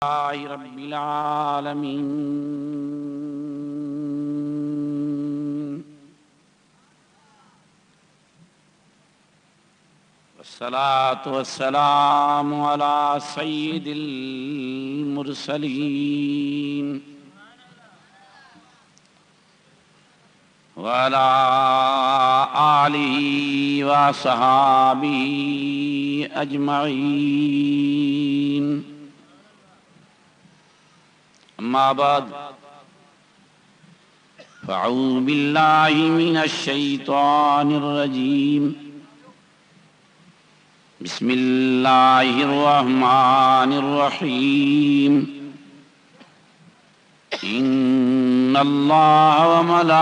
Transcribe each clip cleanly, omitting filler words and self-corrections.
لله رب العالمين والصلاة والسلام على سيد المرسلين وعلى آله وصحابه أجمعين. أما بعد فأعوذ بالله من الشيطان الرجيم. بسم الله الرحمن الرحيم. إن الله وملائكته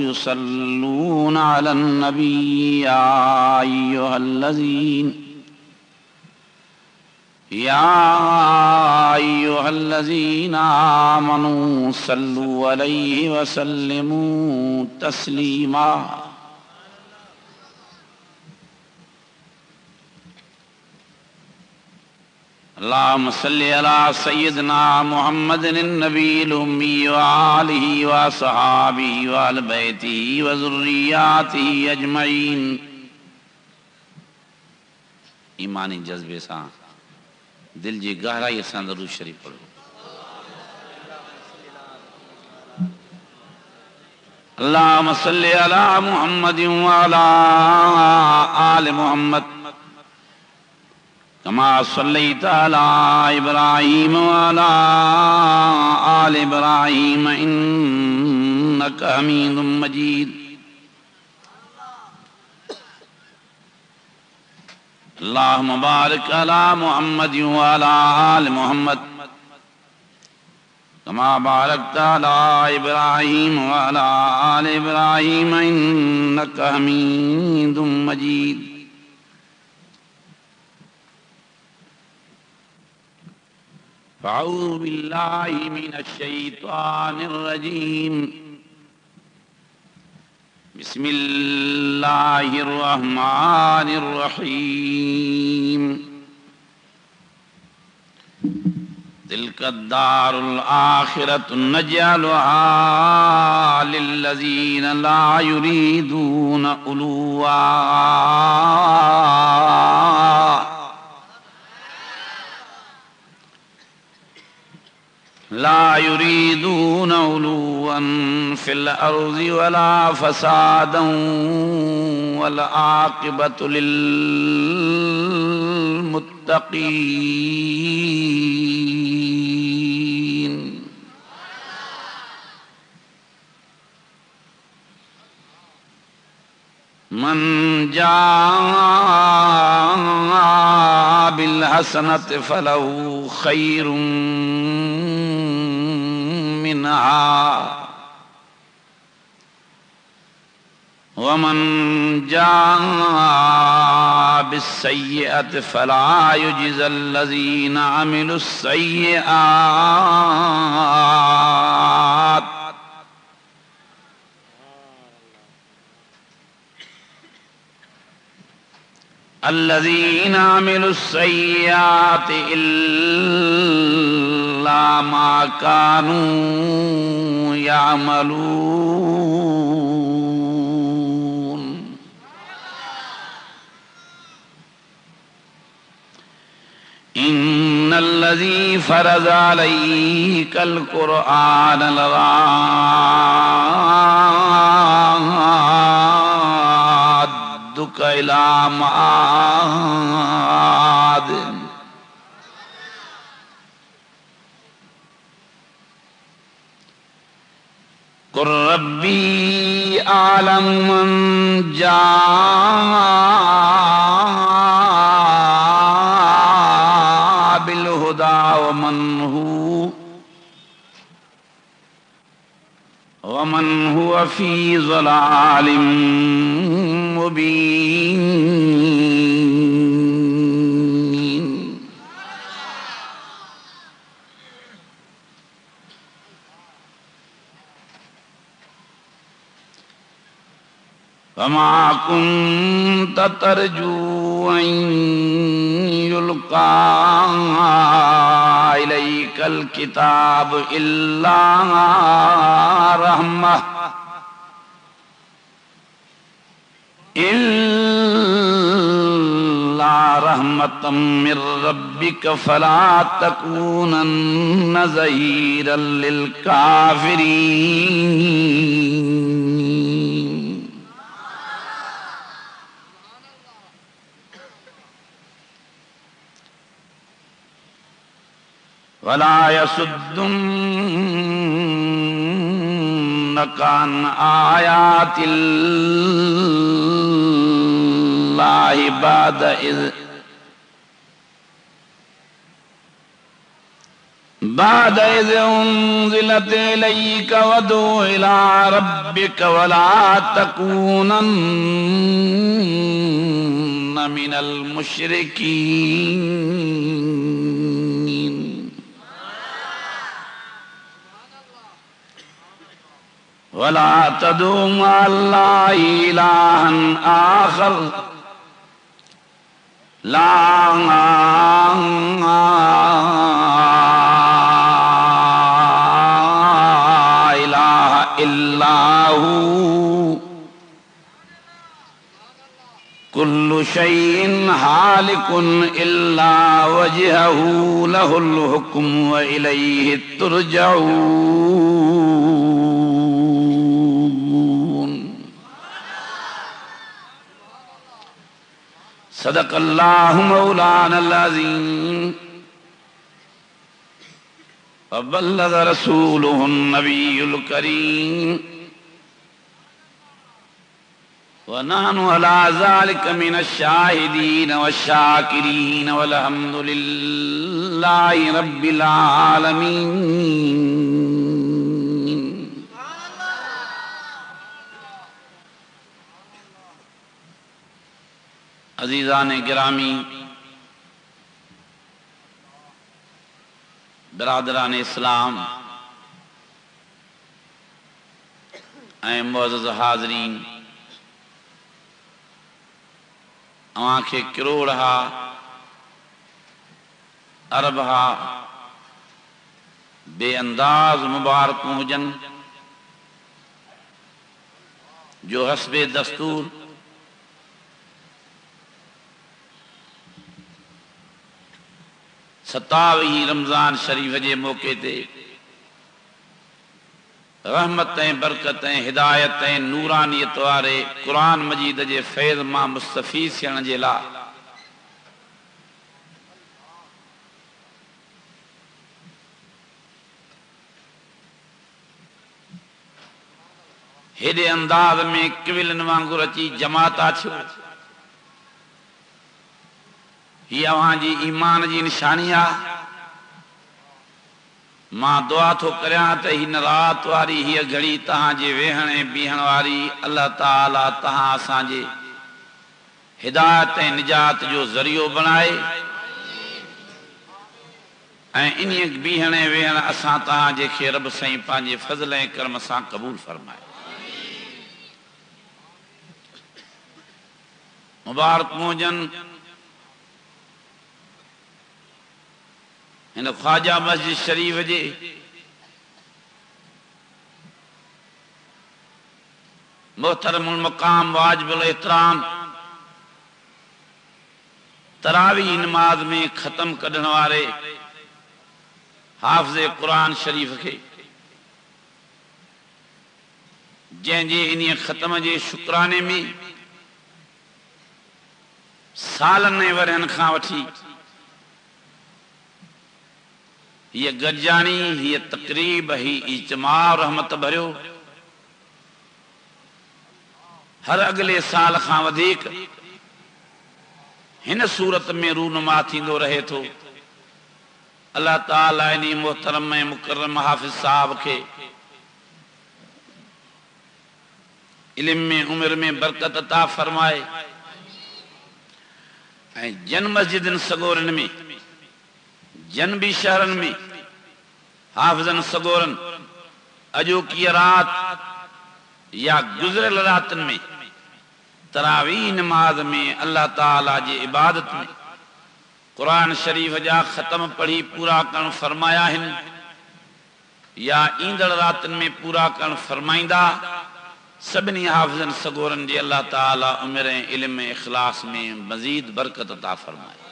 يصلون على النبي يا أيها الذين آمنوا صلوا عليه وسلموا تسليما. اللهم صل على سيدنا محمد النبي الأمي وآله وصحابه وآل بيته وذرياته أجمعين. ایمانی جذبے سے دل جی گہرائی سے درود شریف پڑھو. اللهم صل على محمد وعلى آل محمد كما صليت على إبراهيم وعلى آل إبراهيم إنك حميد مجيد. اللهم بارك على محمد وعلى آل محمد كما باركت على إبراهيم وعلى آل إبراهيم إنك حميد مجيد. فأعوذ بالله من الشيطان الرجيم. بسم الله الرحمن الرحيم. تلك الدار الآخرة نجعلها للذين لا يريدون علوا في الأرض ولا فسادا والعاقبة للمتقين. من جاء بالحسنة فله خير منها ومن جاء بالسيئة فلا يجزى الذين عملوا السيئات إلا ما كانوا يعملون. إن الذي فرض عليك القرآن لرادك إلى معاد قل ربي أعلم من جاء بالهدى ومن هو في ضلال مبين. وما كنت ترجو أن يلقى إليك الكتاب إلا رحمة من ربك فلا تكونن ظهيرا للكافرين ولا يصدنك عن آيات الله بعد إذ أنزلت إليك وادع إلى ربك ولا تكونن من المشركين ولا تدع مع الله إلها آخر لا إله إلا هو كل شيء هالك إلا وجهه له الحكم وإليه ترجعون صدق الله مولانا العظيم وبلغ رسوله النبي الكريم ونحن على ذلك من الشاهدين والشاكرين والحمد لله رب العالمين عزیزان گرامی، برادران اسلام اے معزز حاضرین، اوہاں کے کروڑ ہا ارب ہا بے انداز مبارک ہوجن جو حسب دستور ستاوی رمضان شریف جے موقع تے رحمتیں برکتیں ہدایتیں نورانیت وارے قرآن مجید جے فیض ماں مستفید سیان جے لا ہیڈے انداز میں کولن وانگر اچی جماعت آچھو یہ وہاں جی ایمان جی نشانیاں ماں دعا تو کریاں تے ہی رات واری ہی گھڑی تہاں جے ویہنے بیہن واری اللہ تعالیٰ تہاں آساں جے ہدایت نجات جو ذریعہ بنائے انہی بیہنے ویہن اساں تہاں جے کے رب سائیں پانجے فضلیں کرم ساں قبول فرمائے مبارک موجن ان خواجہ مسجد شریف جے محترم المقام واجب الاحترام تراویح نماز میں ختم کرنے والے حافظ قرآن شریف کے جن جے انہی ختم جے شکرانے میں سالن ورن خاں وٹھی یہ گرجانی یہ تقریب ہی اجتماع رحمت بھریو ہر اگلے سال خاں ودیک ہن صورت میں رونما تھیندو رہے تو اللہ تعالیٰ انی محترم مکرم حافظ صاحب کے علم میں عمر میں برکت عطا فرمائے جن مسجدن سگورن میں جنبی شہرن میں حافظن سگورن اجو کی رات یا گزرل راتن میں تراویح نماز میں اللہ تعالیٰ جی عبادت میں قرآن شریف جا ختم پڑھی پورا کرن فرمایا ہن یا ایندڑ راتن میں پورا کرن فرمائندہ سبنی حافظن سگورن جی اللہ تعالی عمریں علم اخلاص میں مزید برکت عطا فرمائے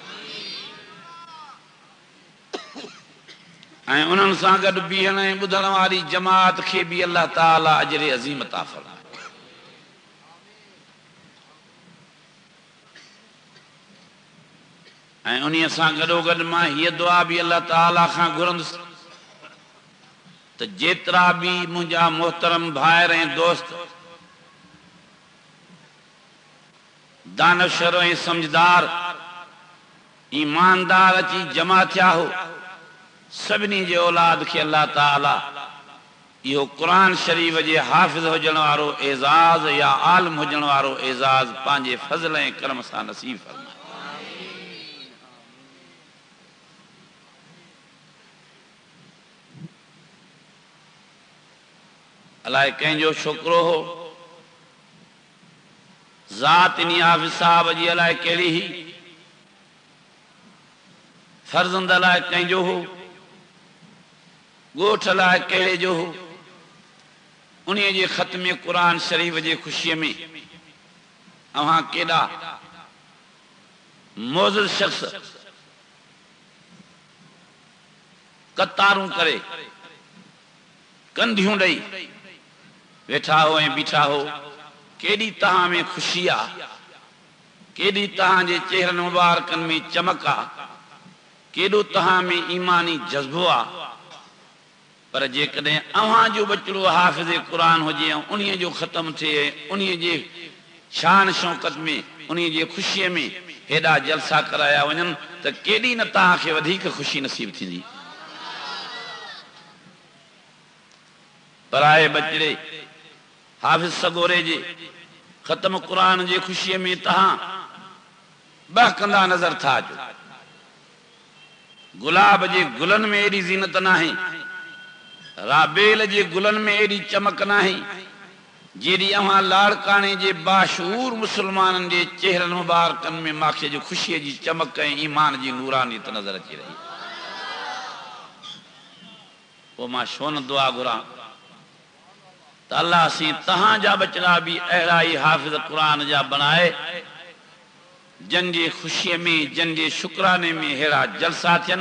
انہن سان گڈ بیہن بدھن واری جماعت کے بھی اللہ تعالی اجر عظیم عطا فرمائے انہی سان گڈو گڈ ماں یہ دعا بھی اللہ تعالی خان گھرندس تو جیترا بھی مجھا محترم بھائر ہیں دوست دانشور ہیں سمجھدار ایماندار اچھی جمع تھیا ہو سبنی جے اولاد کے اللہ تعالی یہ قرآن شریف جے حافظ ہو جنوارو اعزاز یا عالم ہو جنوارو اعزاز پانجے فضل ہیں کرم سا نصیب فرمائے اللہ کہیں جو شکرو ہو ذات انہی حافظ صاحب جی اللہ کیلی ہی فرزند اللہ کہیں جو ہو گوٹھ اللہ کہڑے جو ہو انہیں جے ختم قرآن شریف جے خوشی میں اوہاں کیڑا معزز شخص قطاروں کرے کندھیوں ڈئی بیٹھا ہو بیٹھا ہو کیڑی تہاں میں خوشیا کیڑی تہاں جے چہرن مبارکن میں چمکا کیڑو تہاں میں ایمانی جذبہ پر جے کدیں اوہاں جو بچڑو حافظ قرآن ہو جے انہیں جو ختم تھے انہیں جے شان شوکت میں انہیں جے خوشی میں ہیڈا جلسہ کرایا ونن تو کیڑی نہ تہاں کے ودھیک خوشی نصیب تھی دی برائے بچڑے حافظ سگورے جے ختم قرآن جے خوشی میں تہاں بہکندہ نظر تھا جو گلاب جے گلن میں ایڈی زینت نہ ہیں رابیل جے گلن میں ایڈی چمک نہ ہیں جیڑی اوہاں لاڑکانے جے باشعور مسلمانن جے چہرن مبارکن میں ماکھے جو خوشی جی چمک ایمان جی نورانیت نظر اچھی رہی وہ ماں شون دعا گرا تو اللہ سی تہاں جا بچڑا بھی اہرائی حافظ قرآن جا بنائے جن جے خوشی میں جن جے شکرانے میں ہیرا جلسہ تھین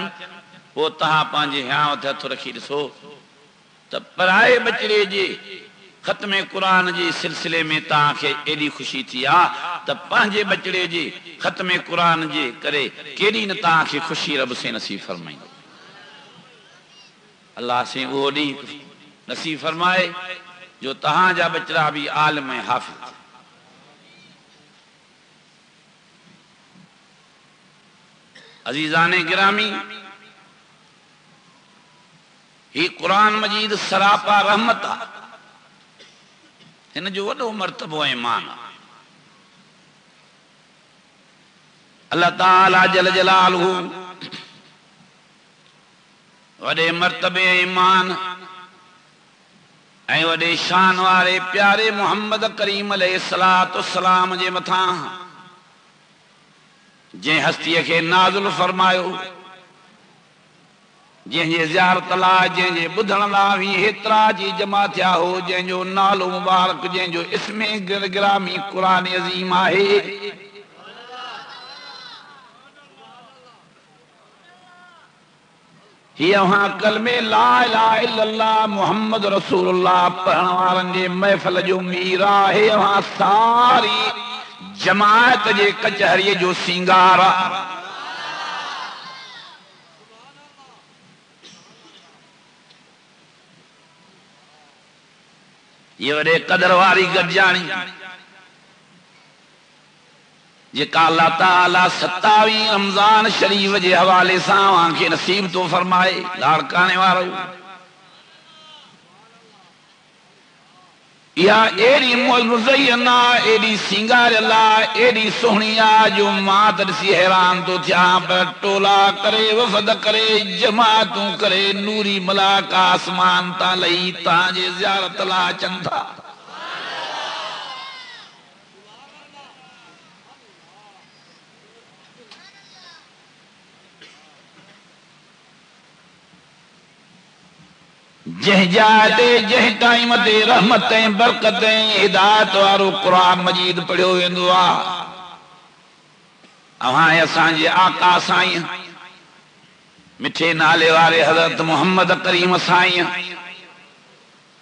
وہ تہاں پانجے ہیاں تھے تو رکھی رسو تو پرائے بچڑے جے ختم قرآن جی سلسلے میں تہاں کے ایڈی خوشی تھی تو پانجے بچڑے جے ختم قرآن جے کرے کیڑی نہ تہاں کے خوشی رب سے نصیب فرمائیں اللہ سے وہ ڈی نصیب فرمائے جو تہاں جا بچڑا بھی عالم حافظ عزیزان گرامی ہی قرآن مجید سراپا رحمت ہن جو وڈو مرتبہ ایمان اللہ تعالی جل جلالہ وڈے مرتبے ایمان اے وڈے شان وارے پیارے محمد کریم علیہ السلام جے متھاں جے ہستی کے نازل فرمایو جے جے زیارت لا جے جے بدھن لا وی ہترا جی جمع تھیا ہو جے جو نالو مبارک جے جو اسم گرامی قرآن عظیم آہے یہ وہاں کلمے لا الہ الا اللہ محمد رسول اللہ پڑھن وارن جے محفل جو میرا ہے وہاں ساری جماعت جے کچہری جو سنگارا یہ وڈے قدر واری گڈجانی جکا اللہ تعالیٰ 27 رمضان شریف جے حوالے ساں آنکھیں نصیب تو فرمائے لاڑکانے وارو یا ایڈی مزینہ ایڈی سنگار اللہ ایڈی سہنیا جو مات رسی حیران تو تھیا پر ٹولا کرے وفد کرے جماعتوں کرے نوری ملاک آسمان تا لئی تاں جے زیارت لا چندھا جہ جاتے جہ ٹائم تے رحمتیں برکتیں ہدایت وارو قرآن مجید پڑھو ویندو آ اوہاں اساں جے آقا سائیں مٹھے نالے والے حضرت محمد کریم سائیں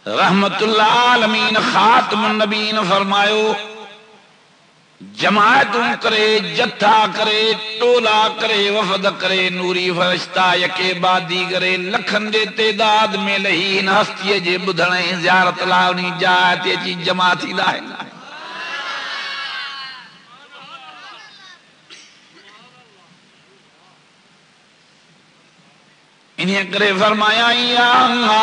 رحمت اللہ عالمین خاتم النبین فرمایو جماعتوں کرے جتھا کرے ٹولا کرے وفد کرے نوری فرشتہ یکے بعد دیگرے لکھن دے تعداد میں لہین ہستی جے بدھنے زیارت لاونی جاتے جی جماعتی لائے انہیں کرے فرمایا ایوہ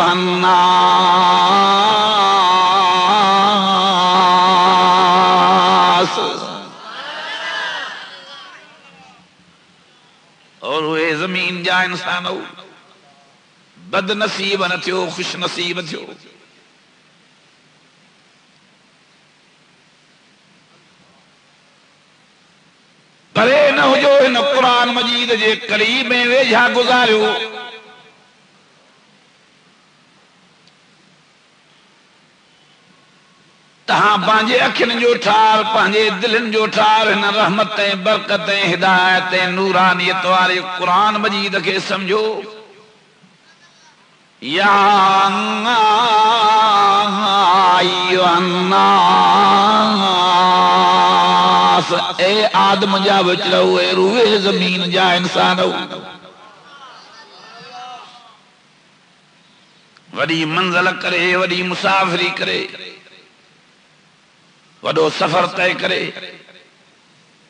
الناس اور وہ زمین جا انسان ہو بد نصیب نہ تھیو خوش نصیب تھیو پرے نہ ہو جو ان قرآن مجید جے قریب میں ویجھا گزاریو تہاں پانجے اکھن جو ٹھار پانجے دلن جو ٹھار ان رحمتیں برکتیں ہدایتیں نورانیت والے قرآن مجید کے سمجھو یا ایوہ الناس اے آدم جا بچلو اے روح زمین جا انسانو وڈی منزل کرے وڈی مسافری کرے وڈو سفر طے کرے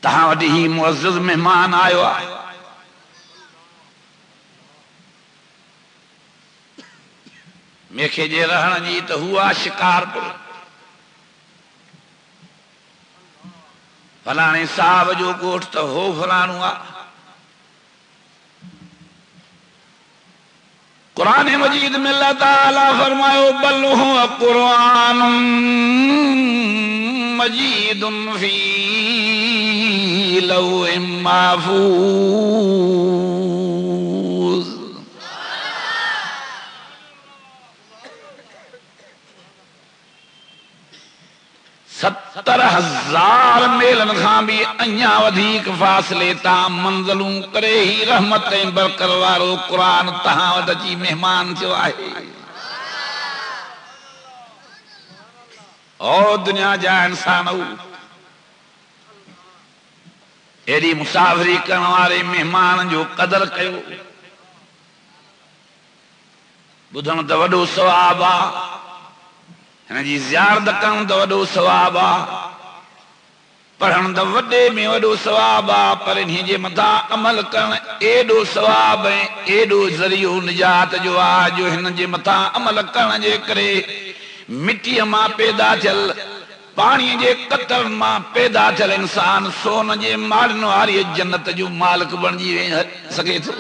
تہاں وڈی ہی معزز مہمان آئیو میکھے جے رہن جی تو ہوا شکار پر فلانے صاحب جو گوٹھ تو ہو فلانو آ قرآن مجید میں اللہ تعالیٰ فرمائے بل هو قرآن مجید فی لوح محفوظ 70,000 میلن خان بھی انیا ودھیک فاصلے تا منزلوں کرے ہی رحمتیں برکر وارو قرآن تہاں ودچی مہمان جو آئے او دنیا جا انسانو ایڈی مسافری کرن والے مہمان جو قدر کیو بدھن تو وڈو ثواب آ ہن جی زیارت کرن تو وڈو ثواب آ پڑھن تو وڈے میں وڈو ثواب آ پر انہی جے متھا عمل کرن ایڈو ثواب ہے ایڈو ذریعو نجات جو آ جو ہن جے متھا عمل کرن جے کرے مٹی ماں پیدا چل پانی جے قطر ماں پیدا چل انسان سون جے مالن واری جنت جو مالک بنجی سکے تو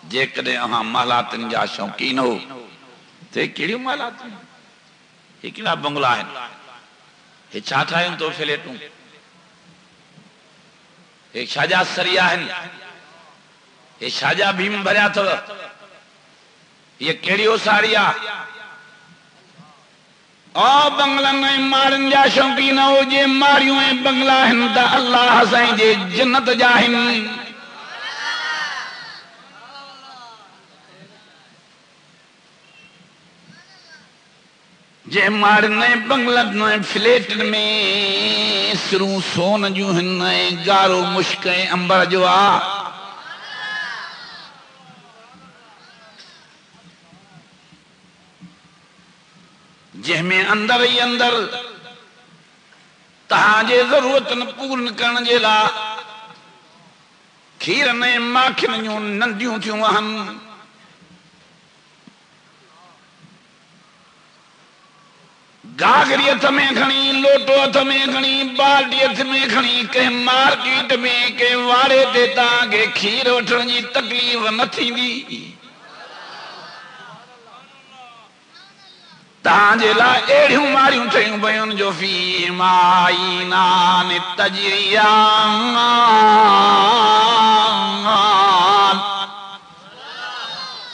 جے کدے ہاں محلاتن جا شوقین ہو تے کیڑی محلات یہ کیڑا بنگلا ہے یہ چھا ٹھائیوں تو فلیٹوں ایک شاجہ سریا ہے یہ شاجہ بھیم بھریا تھا یہ کیڑی ہو ساریا او بنگلن مارن جا شوقین ہو جے ماریوں بنگلا ہن تا اللہ حسین جے جنت جاہن جے مارنے بنگلن فلیٹن میں سروں سون جو ہن گارو مشکیں امبر جو آ جہ میں اندر ہی اندر تہاں جے ضرورتن پورن کرن جے لا کھیرن ماکھن جو نندیوں تھیوں ہن گاگری ہتھ میں کھڑی لوٹو ہتھ میں کھڑی بالٹی ہتھ میں کھڑی کہ مارکیٹ میں کہ واڑے تے تاں کہ کھیر وٹھن جی تکلیف نہ تھیندی تاں جے لا ایڑیوں ماریوں ٹھیوں بیون جو فی مائنان تجریان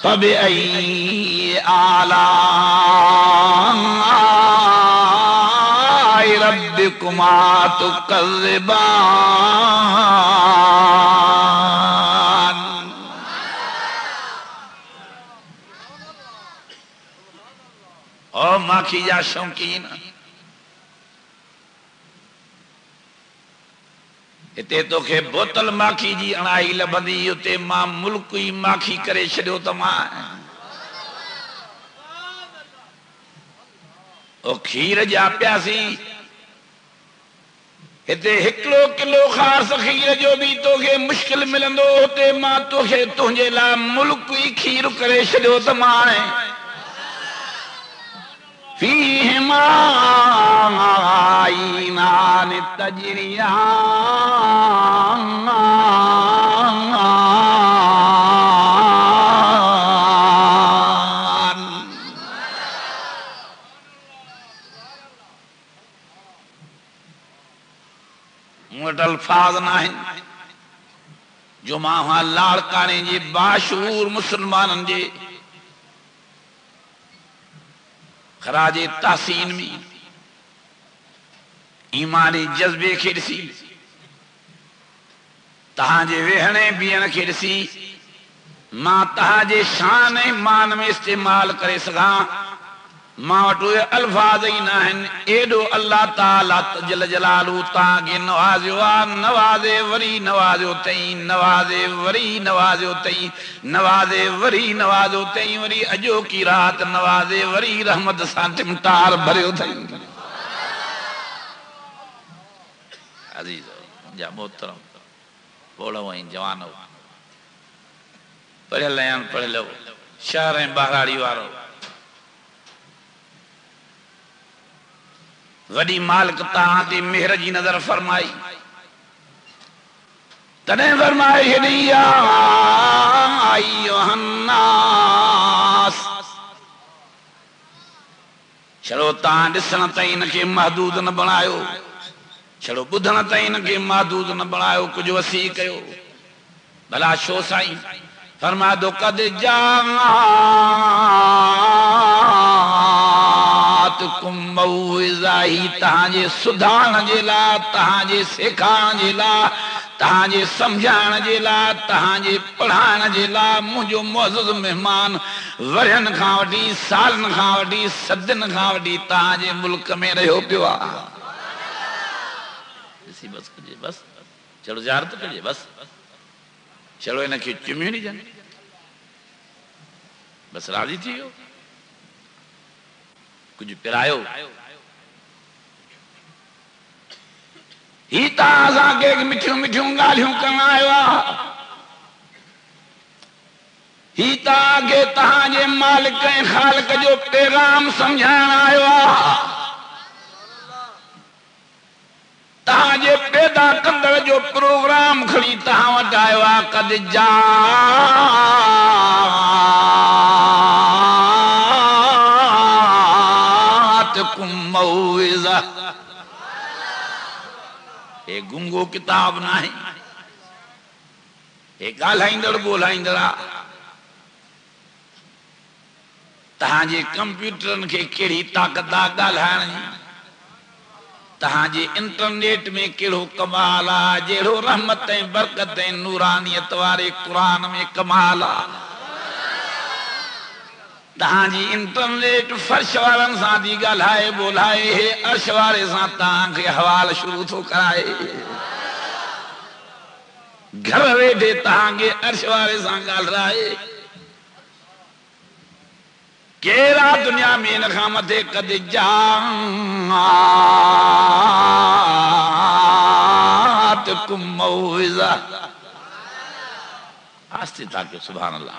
فبأي آلاء ربكما تكذبان. او ماکھی جا شوقین اتے تو کہ بوتل ماکھی جی اڑائی لبندی اتے ماں ملک ہی ماکھی کرے چھڑیو تو ماں او کھیر جا پیاسی اتے 1 کلو خاص کھیر جو بھی تو کہ مشکل ملندو اتے ماں تو کہ تنجے لا ملک ہی کھیر کرے چھڑیو تو ماں فیہما عینان تجریان موٹ الفاظ نہ ہیں جو ماں لاڑکانے جی باشعور مسلمانن جے خراج تحسین میں ایمانی جذبے کھڑسی تہاں جے ویہنے بیان کھڑسی ماں تہاں جے شان مان میں استعمال کرے سگاں ماں وٹو الفاظ ہی نہ ہیں ایڈو اللہ تعالیٰ جل جلالو تاں نوازیو نوازے وری نوازیو تئیں نوازے وری نوازیو تئیں نوازے وری نوازیو تئیں وری اجو کی رات نوازے وری رحمت سانٹمٹار بھریو تئیں. عزیز جا محترم بوڑھو ہیں جوانو پڑھ لیان پڑھ لو شہر ہیں بہراڑی وارو وڈی مالک تاں تے مہر جی نظر فرمائی تنہیں فرمائی یا ایوہ الناس چھڑو تاں ڈسن تائیں انکے محدود نہ بنایو چھڑو بدھن تائیں انکے محدود نہ بنایو کچھ وسیع کیو بھلا شو سائیں فرما دو قد جاءتکم موعظہ ہی تہاں جے سدھان جلا تہاں جے سکھان جلا تہاں جے سمجھان جلا تہاں جے پڑھان جلا مجھو معزز مہمان ورین کھاں وڈی سالن کھاں وڈی صدن کھاں وڈی تہاں جے ملک میں رہو پیوا اسی بس کجے بس چلو زیارت کجے بس چلو انہیں چمیو نہیں جانے بس راضی تھی ہو کچھ پرایو ہی تازہ کے مٹھیوں مٹھیوں گالیوں کرنا آئیوا ہی تاگے تہاں جے مالک خالق جو پیغام سمجھانا آئیوا تہاں جے پیدا کندر جو پروگرام کھڑی تہاں وٹ آئیوا قد جاءتکم موعظہ ایک گنگو کتاب نہ ہے ایک گالائندر بولائندرہ تہاں جے کمپیوٹرن کے کیڑی طاقت دا گالائن تہاں جے انٹرنیٹ میں کیڑو کمالا جیڑو رحمتیں برکتیں نورانیت وارے قرآن میں کمالا تہاں جی انٹرنیٹ فرش وارن سان دی گالائے بولائے عرش وارے سان تہاں کے حوال شروع تو کرائے گھر ویٹے تہاں کے عرش وارے سان گال رائے کیرا دنیا میں نخامت قد جاءتکم موعظہ آستے تاکہ سبحان اللہ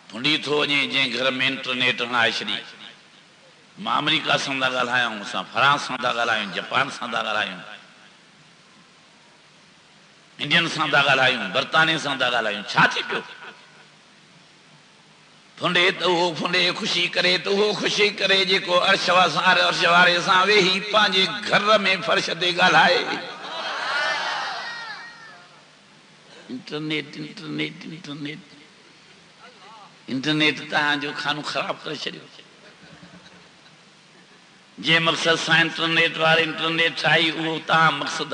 تھوڑی تھو جن گھر میں انٹرنیٹ ہائے شری ماں امریکہ سان دا ڳالهايون اسان فرانس سان دا ڳالهايون جاپان سان دا ڳالهايون انڈین سان دا ڳالهايون برطانيہ سان دا ڳالهايون چھا تھی پيو پھنڈے تو وہ پھنڈے خوشی کرے تو وہ خوشی کرے جے کو عرش وارے ساں ویہی پانجے گھر میں فرش دے گالائے انٹرنیٹ انٹرنیٹ انٹرنیٹ انٹرنیٹ تہاں جو کھانو خراب کرے چھڑیو جے مقصد ساں انٹرنیٹ ٹھائی وہ تہاں مقصد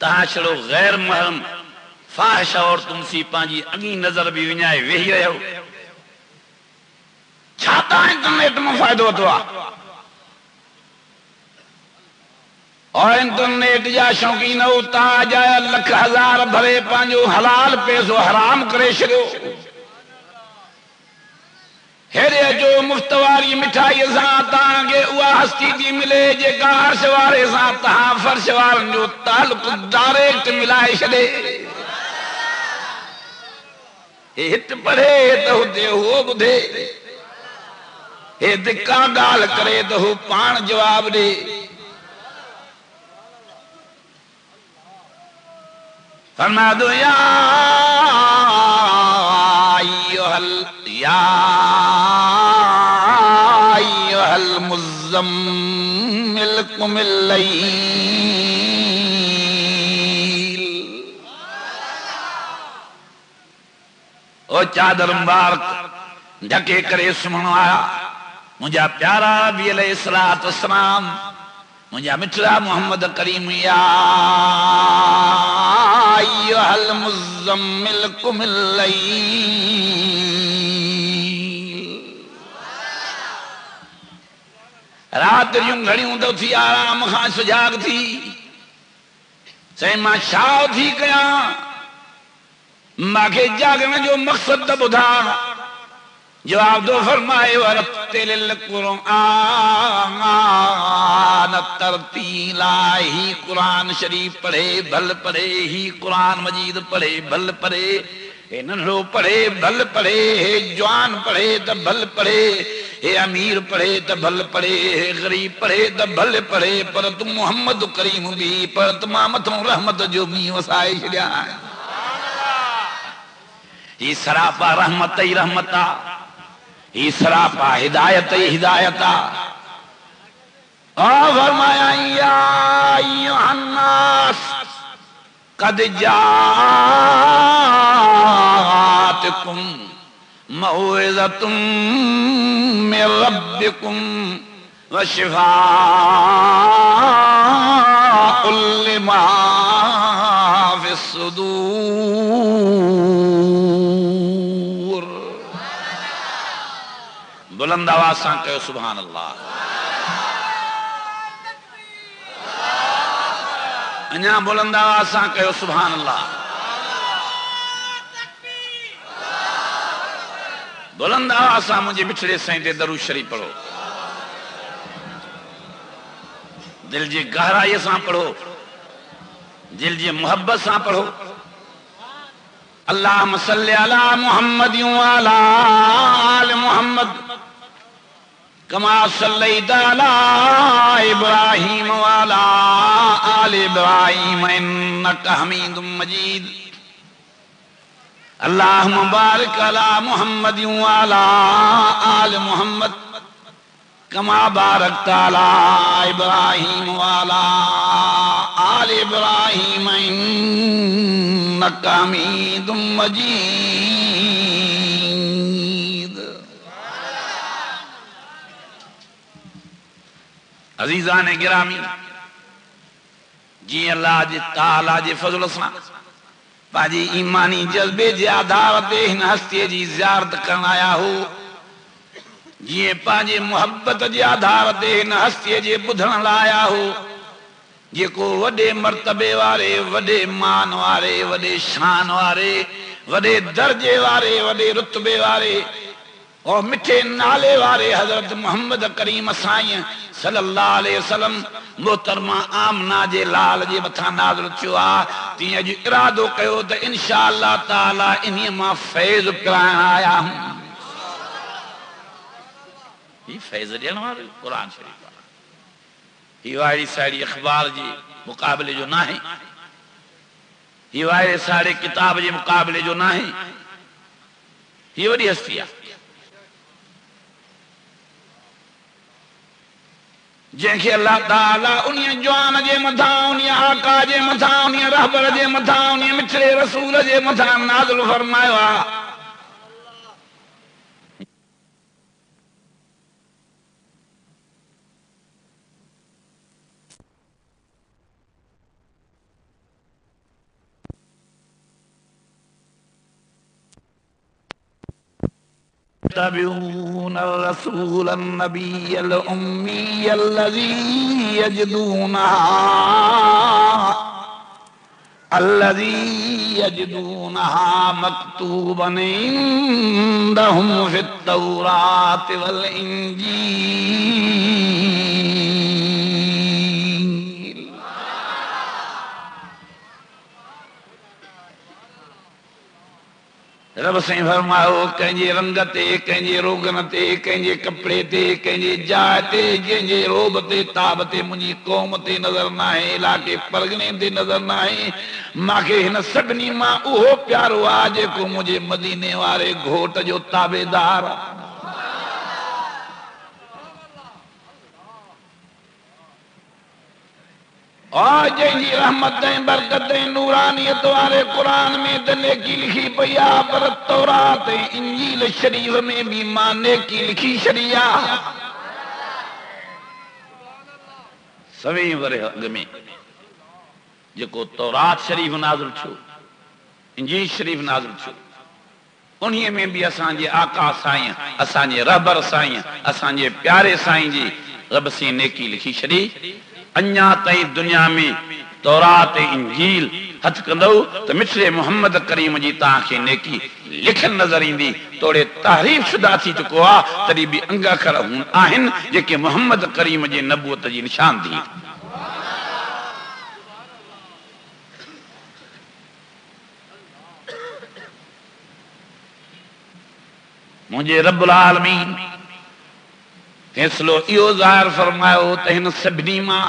تہاں چھڑو غیر محرم فاحش عورتن سی پانجی اگی نظر بھی وڃائے ویہی رہو چھا تہاں انٹرنیٹ میں فائدو وٺو اور انٹرنیٹ جا شوقین ہو تہاں جا لکھ ہزار بھرے پانجو حلال پیسو حرام کرے چھڏیو ہیرے جو مفت واری مٹھائی سان تہاں کے اها ہستی تھی ملے جيڪا عرش وارے سان تهان فرش وارن جو تعلق ڈائریکٹ ملائے چھڏي ہت پڙهي ته هتي هو ٻڌي هي دڪا ڳالهه ڪري ته هو پاڻ جواب ڏي فرمایا يا أيها المزمل قم الليل او چادر مبارک ڈھکے کرے سمجھو آیا مجھا پیارا نبی علیہ السلام مجھا مٹھڑا محمد کریم یا أيها المزمل قم الليل رات جوں گھڑیوں تو تھی آرام خان سجاگ تھی سائیں ماں شاو تھی کیا ماں کے جاگنے جو مقصد دا بدھا جواب دو فرمائے ورتل القرآن ترتیلا ہی قرآن شریف پڑھے بھل پڑھے ہی قرآن مجید پڑھے بھل پڑھے اے ننھڑو پڑھے بھل پڑھے اے جوان پڑھے تا بھل پڑھے اے امیر پڑھے تا بھل پڑھے اے غریب پڑھے تا بھل پڑھے پر تم محمد کریم بھی پر تمامتوں رحمت جو بھی وسائے چھڑیا یہ سراپا رحمت ہی رحمتا یہ سراپا ہدایت ہی ہدایتا اور فرمایا یا ایھا الناس قد جاءتکم موعظۃ من ربکم وشفاء لما فی الصدور بلند آواز سان کہو سبحان اللہ انہاں بلند آواز سان کہو سبحان اللہ بلند آواز سان مجھے بچھڑے سائیں دے درود شریف پڑھو دل جی گہرائی سان پڑھو دل جی محبت سان پڑھو اللہم صلی علی محمد وعلی آل محمد کما صلیت علی ابراہیم وعلی آل ابراہیم انک حمید مجید اللہم بارک علی محمد وعلی آل محمد کما بارکت علی ابراہیم وعلی آل ابراہیم انک حمید مجید عزیزان گرامی جی اللہ جی تعالیٰ جی فضل اسنا پاجی ایمانی جذبے جی آدھارت ہن ہستی جی زیارت کرنا آیا ہو جی پاجی محبت جی آدھارت ہن ہستی جی بدھن لایا ہو جی کو وڈے مرتبے وارے وڈے مان وارے وڈے شان وارے وڈے درجے وارے وڈے رتبے وارے اور مٹھے نالے وارے حضرت محمد کریم سائیں صلی اللہ علیہ وسلم محترمہ آمنہ جے لال جے بتھا نازل چوا تیئے جو ارادو کہو تا انشاءاللہ تعالی انہی ماں فیض پرائن آیا ہوں یہ فیض دینا ہمارے قرآن شریف یہ واڑی ساڑی اخبار جی مقابلے جو نہ ہیں یہ وائر ساڑے کتاب کے مقابلے جو نہ ہے یہ وڈی ہستی ہے جن کے اللہ تعالیٰ انہیں جوان جے متھا انہیں آقا جے متھا انہیں رہبر جے متھا انہیں مچھڑے رسول جے متھا نازل فرمایا يتبعون الرسول النبي الأمي الذي يجدونها مكتوبا عندهم في التوراة والإنجيل رب سے فرماؤ کنجے رنگ تے کنجے روگن تے کنجے کپڑے تے کنجے جائے تے کنجے روب تے تاب تے منجی قوم تے نظر نہ ہے علاقے پرگنے تے نظر نہ ہے ماں کے ہن سبنی ماں اوہو پیارو آجے کو مجھے مدینے وارے گھوٹ جو تابے دار اور جنجی رحمت دیں برکت دیں نورانیت والے قرآن میں نیکی لکھی پیا پر تورات انجیل شریف میں بھی ماں نیکی لکھی شریعہ سویں ورے اگ میں جکو تورات شریف نازل چھو انجیل شریف نازل چھو انہی میں بھی اسان جے آقا سائیں اسان جے رہبر سائیں اسان جے پیارے سائیں جی رب سے نیکی لکھی شریع انیا تئی دنیا میں تورات انجیل ہتھ کندو تو مچھلے محمد کریم جی تاں کے نیکی لکھن نظر ایندی توڑے تحریف شدہ تھی چکو آ تری بھی انگا کر آہن جے محمد کریم جی نبوت جی نشان دی مجھے رب العالمین فیصلو ایو ظاہر فرمایو تہن سبنی ماں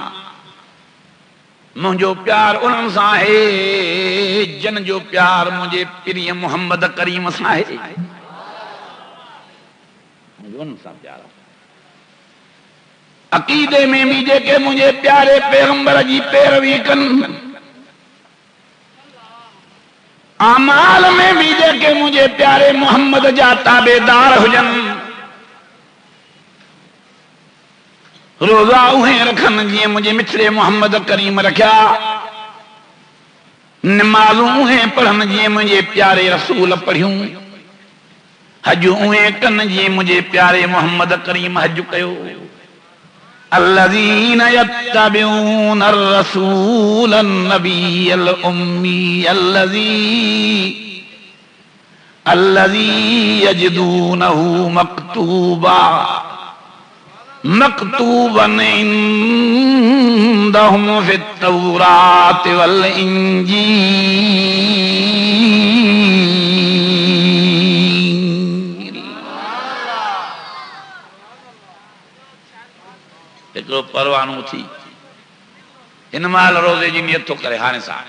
مجھو پیار انہاں سا ہے جن جو پیار مجھے پری محمد کریم سا ہے مجھو انہاں سا پیار عقیدے میں بھی جے کہ مجھے پیارے پیغمبر جی پیروی کن اعمال میں بھی جے کہ مجھے پیارے محمد جا تابے دار ہوجن روزہ اوہیں رکھن جی مجھے مچھلے محمد کریم رکھیا نمازوں اوہیں پڑھن جی مجھے پیارے رسول پڑھیوں حج اوہیں کن جی مجھے پیارے محمد کریم حج کیو الذين يتبعون الرسول النبي الأمي الذي يجدونه مكتوبا عندهم في التوراة والإنجيل ایکڑو پروانو تھی ان مال روزے جی نیت تو کرے ہانے سا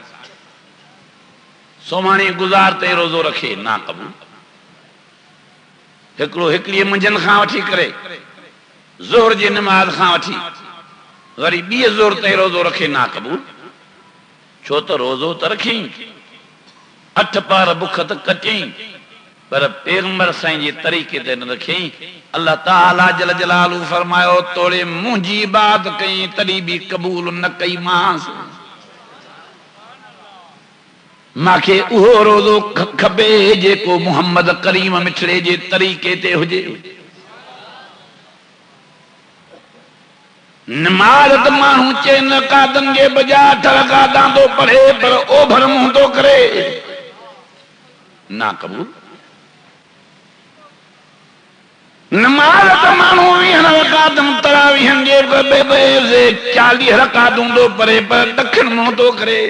سومانی گزارتے روزو رکھے نا قبول ایکڑو ہکڑی منجن خاں وٹھی کرے زہر جی نماز خاں وٹھی وری بی زہر تے روزو رکھے نا قبول چھو تو روزو تو رکھیں اٹھ پار بکھ تو کٹیں پر پیغمبر سائیں جی طریقے تے نہ رکھیں اللہ تعالیٰ جل جلالہ فرمایو توڑے مجھے بات کہیں تری بھی قبول نہ کئی ماں سے ماں کے اوہ روزو کھبے جے کو محمد کریم مچھڑے جے طریقے تے ہوجے نماز مانو چین قادن کے بجا ٹھڑکاداں تو پڑھے پر او بھرموں تو کرے نا قبول نماز مانو ویہن رکعتم تراویہن جے بے بے سے 40 رکعتوں تو پڑھے پر دکھن منہ تو کرے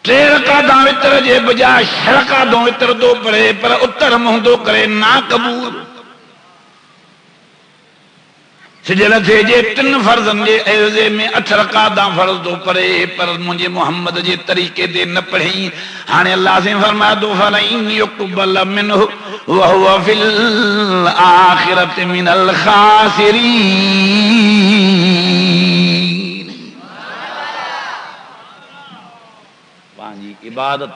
3 رکعتاں وتر جے بجا 6 رکعتوں وتر تو پڑھے پر اتر منہ تو کرے نا قبول سجل تھے جے تن فرضن جے ایوزے میں 8 رکعتاں فرض تو پڑے پر مجھے محمد جے طریقے دے نہ پڑھیں ہانے اللہ سے فرمایا دو فَلَئِنْ يُقْبَلَ مِنْهُ وَهُوَ فِي الْآخِرَةِ مِنَ الْخَاسِرِينَ پانجی عبادت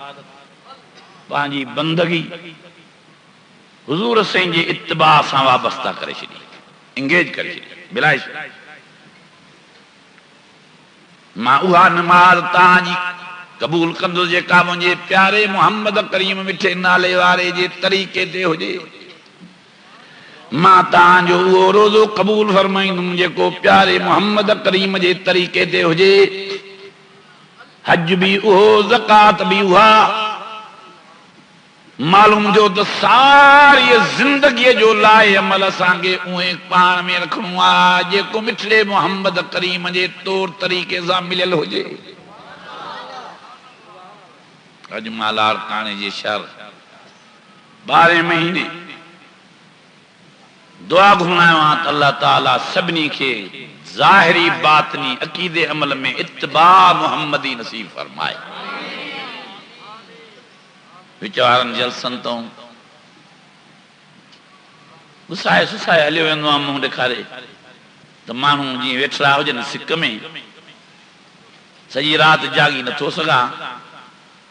پانجی بندگی حضور سین جے اتباع سان وابستہ کرے چھڑی انگیج کرے چھڑی بلا ماں اُہا نماز تانجی قبول کندو جیکا منجھے پیارے محمد کریم مٹھے نالے وارے جے طریقے دے ہو جے ماں تانجو وہ روزو قبول فرمائیں مجھے کو پیارے محمد کریم جے طریقے دے ہو جے حج بھی اوہ زکاة بھی اوہا معلوم جو تو ساری زندگی جو لائے عمل سانگے اوہیں پان میں رکھنو آجے کو مٹھلے محمد کریم جے طور طریقے زا ملل ہو جے اجمال آرکانے جے شر 12 مہینے دعا گھنائے وہاں اللہ تعالیٰ سبنی کے ظاہری باطنی عقید عمل میں اتباع محمدی نصیب فرمائے وچارن جلسن تو گسائے سسائے ہلیو ویندو آم منہ ڈکھارے تو مانو جی ویٹھڑا ہو جن سکھ میں سجی رات جاگی نہ تھو سگا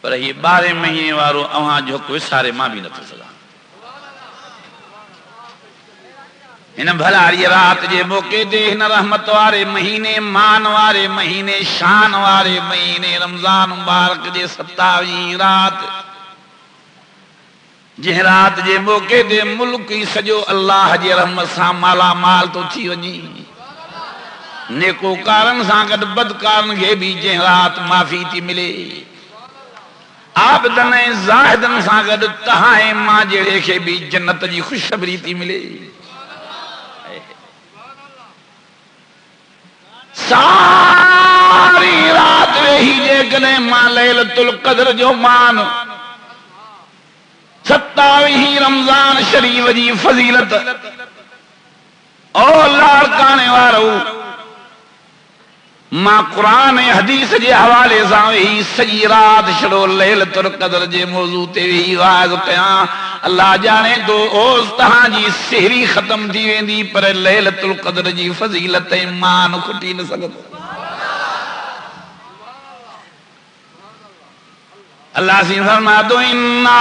پر یہ 12 مہینے وارو اوہاں جو کوئی سارے ماں بھی نہ تھو سگا ان بھلاری رات جے موقع دے ہن رحمت وارے مہینے مان وارے مہینے شان وارے مہینے رمضان مبارک جے 27 رات جہ رات جے موقع دے ملک ہی سجو اللہ جے رحمت سان مالا مال تو تھی ونی نیکو کارن سان گڈ بدکارن گے بھی جہ رات معافی تھی ملے عابدن زاہدن سان گڈ تہائیں ماں جڑے کے بھی جنت جی خوشخبری تھی ملے ساری رات وہی جے کنے ماں لیلۃ القدر جو مان 27 رمضان شریف جی فضیلت او لاڑکانے وارو ماں قرآن حدیث جے حوالے سان وہی سجی رات شڑو لیلۃ القدر جے موضوع تے وہی واعظ کیاں اللہ جانے تو اوس تہاں جی سحری ختم تھی ویندی پر لیلۃ القدر جی فضیلت مان کھٹی نہ سگد اللہ سے فرما دو انا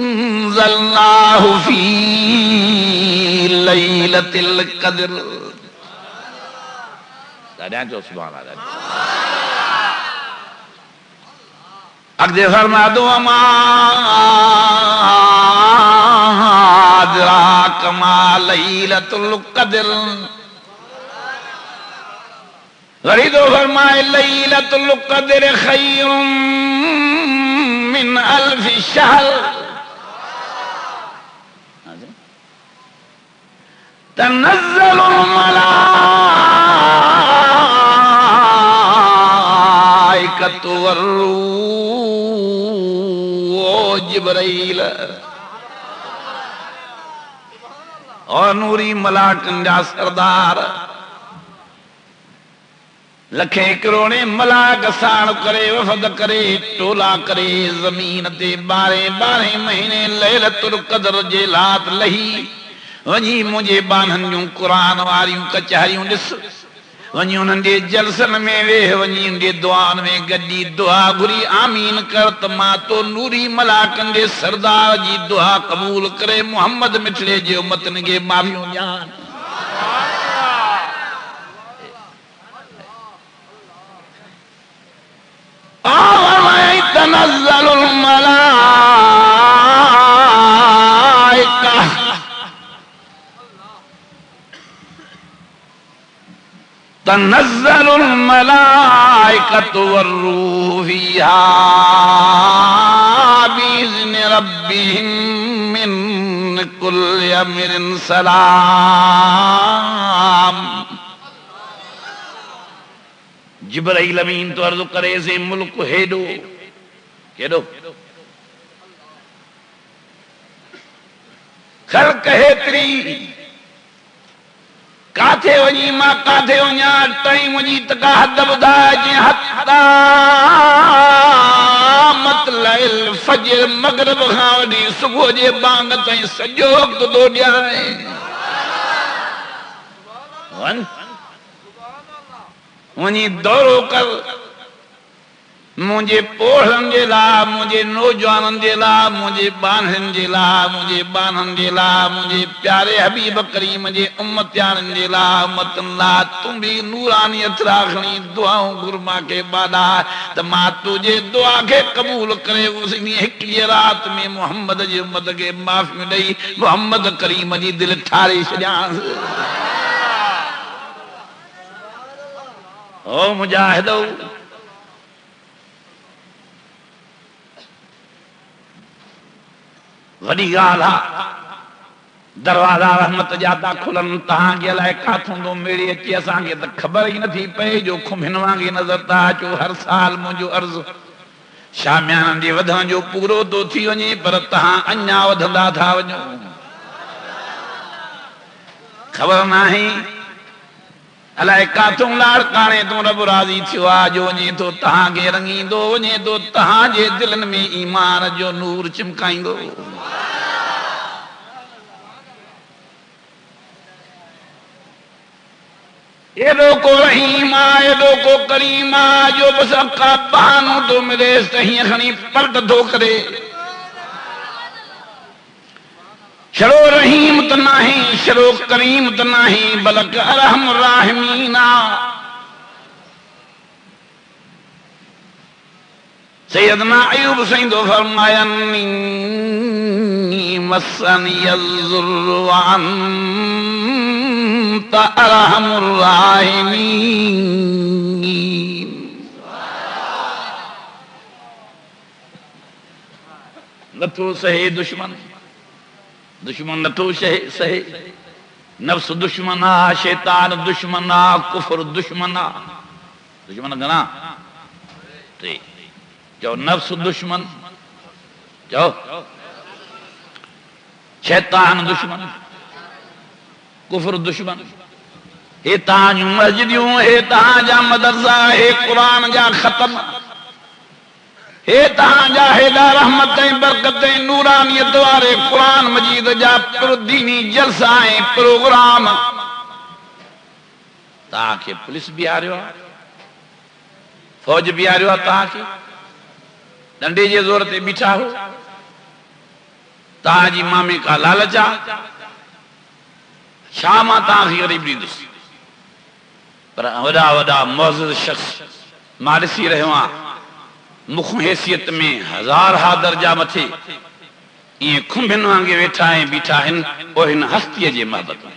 انزلناہ فی لیلۃ القدر دادا جو سبحان اللہ اگدے فرما دو اما ادراک ما لیلۃ القدر غریدو فرمائے لیلۃ القدر خیر من 1000 شہر تنزل الملائکۃ والروح جبرائیل اور نوری ملاکن جا سردار لکھے کروڑے ملاک ساڑ کرے وفد کرے ٹولا کرے زمین تے 12 مہینے لیلۃ القدر جے رات لہی ونجی مجھے بانہن جوں قرآن واریوں کچہریوں ڈس ونجی انہن دے جلسن میں ویہ ونجی ان دے دعان میں گڈی دعا گھری آمین کرت ماں تو نوری ملاکن دے سردار جی دعا قبول کرے محمد مٹھلے جے امتن گے معافیوں جان تنزل الملائکہ تنزل الملائکۃ والروح فیہا بإذن ربہم من کل امر سلام جبرائیل امین تو عرض کرے سے ملک ہیڈو کیڈو خلق ہیتری کاتھے وجی ماں کاتھے ونیا ٹائم وجی تکا حد بدا جی حتی مطلع الفجر مغرب خاوڈی صبح جے بانگ تائیں سجو وقت دو ڈیائیں ونی دورو کر مجھے پوڑھن جے لا مجھے نوجوانن جے لا مجھے بانہن جے لا مجھے بانہن جے لا مجھے پیارے حبیب کریم جے امتیان جے لا امت اللہ تم بھی نورانیت راکھنی دعاؤں گرما کے بادا تما تجھے دعا کے قبول کرے اسی ہکی رات میں محمد جی امت کے معافی نہیں محمد کریم جی دل ٹھاری شجان او مجاہدو وڈی گالا دروازہ رحمت جاتا کھلن تہاں کے لائے کاتھوں دو میری اچھی اساں کے تک خبر ہی نہ تھی پہے جو کھمنوان کی نظر تا چو ہر سال مجھو عرض شامیانن جی ودھان جو پورو تو تھی ونی پر تہاں انیا ودھندا تھا ونجو خبر نہیں الائے کاتھوں لاڑ کانے تو رب راضی تھیو آجو ونی تو تہاں کے رنگی دو ونی تو تہاں جے دلن میں ایمان جو نور چمکائیں دو ایڈو کو رحیم ایڈو کو کریم جو بس اکا بہانو تو ملے صحیح خنی پلٹ دھو کرے شرو رحیم تناہی شرو کریم تناہی بلک ارحم الراحمین سیدنا ایوب سیندو فرمایا مسنی الضر وانت ارحم الراحمین نتو سہی دشمن دشمن نتو سہی نفس دشمنا شیطان دشمنا کفر دشمنا دشمن گنا جو نفس دشمن جو شیطان دشمن کفر دشمن ہے تاں مسجدیوں ہے تاں جا مدرسہ ہے قرآن جا ختم ہے تاں جا ہیڈا رحمتیں برکتیں نورانیت وارے قرآن مجید جا پر دینی جلسائیں پروگرام تاکہ پولیس بھی آ رہے ہو فوج بھی آ رہے ہو تاکہ ڈنڈے جے زور تے بیٹھا ہو تاں جی مامے کا لالچا شامہ تاں کی غریب ڈیندس پر وڈا وڈا معزز شخص مارسی رہے ہاں مخ حیثیت میں ہزار ہا درجہ متھے یہ کھمبن وانگے ویٹھا ہیں بیٹھا ہیں وہ ہن ہستی جے محبت میں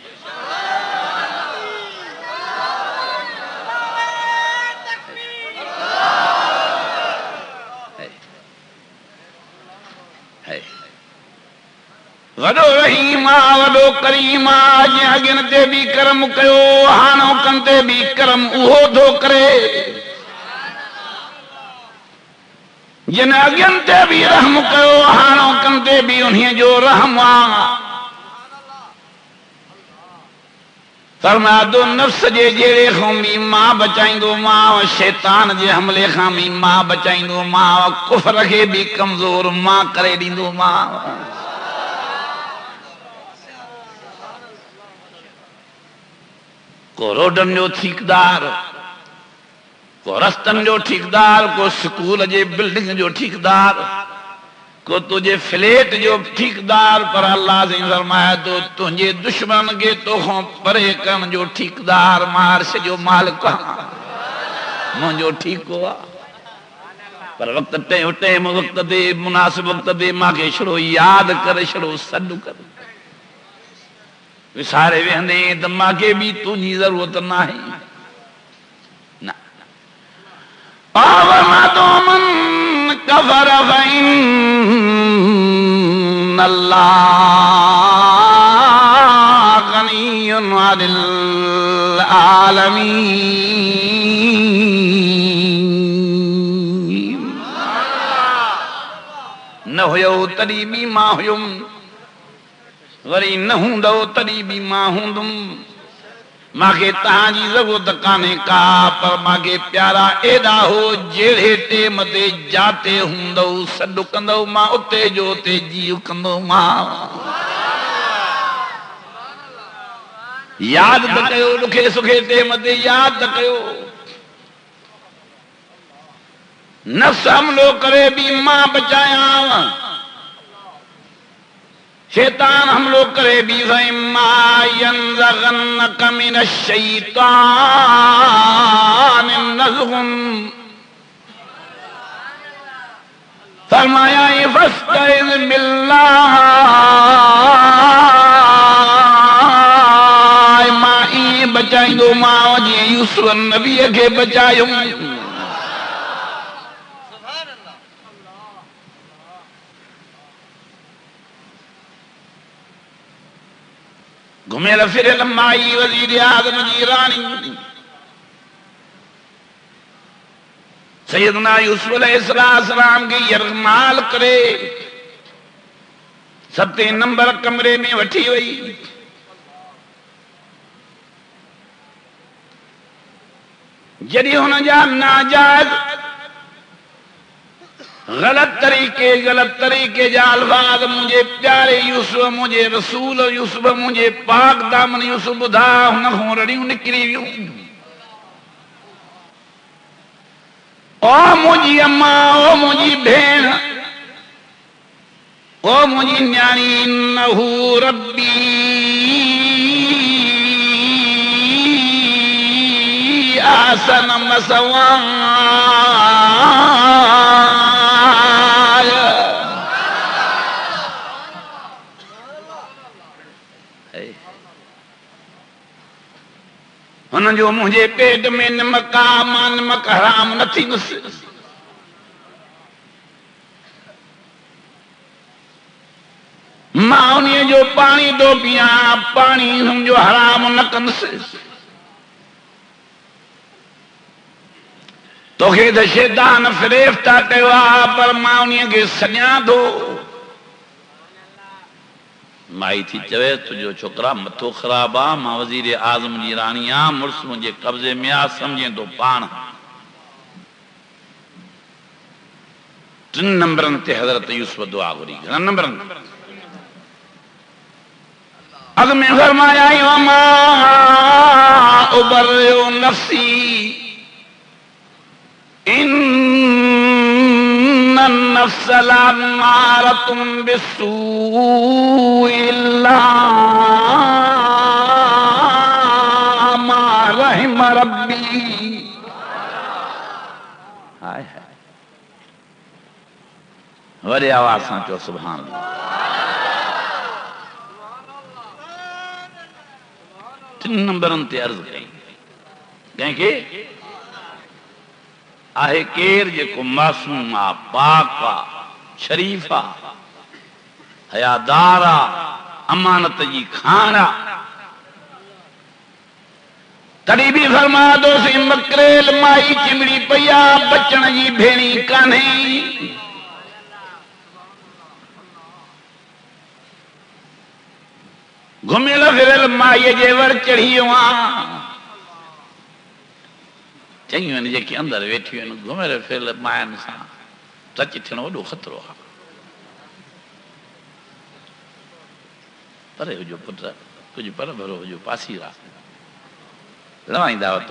وڈو رحیمہ وڈو کریمہ جن اگن تے بھی کرم کیو ہانو کن تے بھی کرم اوہو دھو کرے جن اگن تے بھی رحم کیو ہانو کن تے بھی انہیں جو رحم فرمایا دو نفس جے جیڑے خومی ماں بچائیں دو ماں شیطان جے حملے خامی ماں بچائیں دو ماں کفر کے بھی کمزور ماں کرے دیں دو ماں کو روڈن جو ٹھیکدار کو رستن جو ٹھیکدار کو سکول جے بلڈنگ جو ٹھیکدار کو تجھے فلیٹ جو ٹھیکدار پر اللہ سے فرمایا تو تجھے دشمن کے تو خون پرے کن جو ٹھیکدار مارش جو مالک من جو ٹھیک ہوا پر وقت ٹیم وقت دے مناسب وقت دے ماں کے شروع یاد کر شروع صدو کر وسارے وہنے دماغ کے بھی تجھی ضرورت نہ ہے آوَمَا دُومَنْ كَفَرَ فَإِنَّ اللَّهَ غَنِيٌّ عَنِ الْعَالَمِينَ نہ ہویو تری بھی ماں ہویم وری نہ ہوں تری بھی ماں ہوں ماں تہاں جی ضرورت کانے کا پر ماں پیارا ایڈا ہو جیڑے ٹیم تے جاتے ہوں سڈ کندو ماں اتے جو تے جیو کندو ماں یاد تو کیو ڈکھے سکھے ٹیم تے یاد تو کیو نفس حملو کرے بھی ماں بچایا شیطان حملو کرے بھی فَإِمَّا يَنزَغَنَّكَ مِنَ الشَّيْطَانِ نَزْغٌ فرمایا فَاسْتَعِذْ بِاللَّهِ ماں ای بچائیں دو ماں جی یوسف نبی کے بچایوں گھمیل پھرل مائی وزیر اعظم جی رانی سیدنا یوسف علیہ السلام کی یرغمال کرے 7 نمبر کمرے میں وٹھی ہوئی جڑی ہن جا ناجائز غلط طریقے جا الفاظ مجھے پیارے یوسف مجھے رسول یوسف مجھے پاک دامن یوسف بدھا ہن ہوں رڑیوں نکری ویوں او مجھے اماں او مجھے بھین او مجھے نیانی انہو ربی احسن مثوایا ہن جو مجھے پیٹ میں نمک نمک حرام نہ تھی نس ماں انہیں جو پانی دو پیاں پانی سمجھو حرام نہ کنس تو کہ شیطان فریفتا کہوا پر ماں انہیں کے سنیا دو مائی تھی چوے تجھو چھوکرا متو خرابا ماں وزیر اعظم جی رانیاں مرس مجھے قبضے میں آ سمجھیں تو پان 3 نمبرن تے حضرت یوسف دعا گری 3 نمبرن اگ میں فرمایا وما ابرئ نفسی ان النفس لامارۃ بالسوء الا ما رحم ربی ہائے ہائے وری آواز سان چو سبحان اللہ 3 نمبرن تے عرض کہیں کہ آہے کیر جے کو معصوم آ پاک آ شریف آ حیادار آ امانت جی کھانا تڑی بھی فرما دو سی مکریل مائی چمڑی پیا بچن جی بھیڑی کانہیں گھمیل پھرل مائی جے ور چڑھی وہاں چنگیوں نے جے اندر ویٹھی ہوئے گھمیل پھرل مائن سان سچ تھیڻو وڏو خطرو ہے پرے ہو جو پٹ کچھ پر بھرو ہو جو پاسی را لوائیں دعوت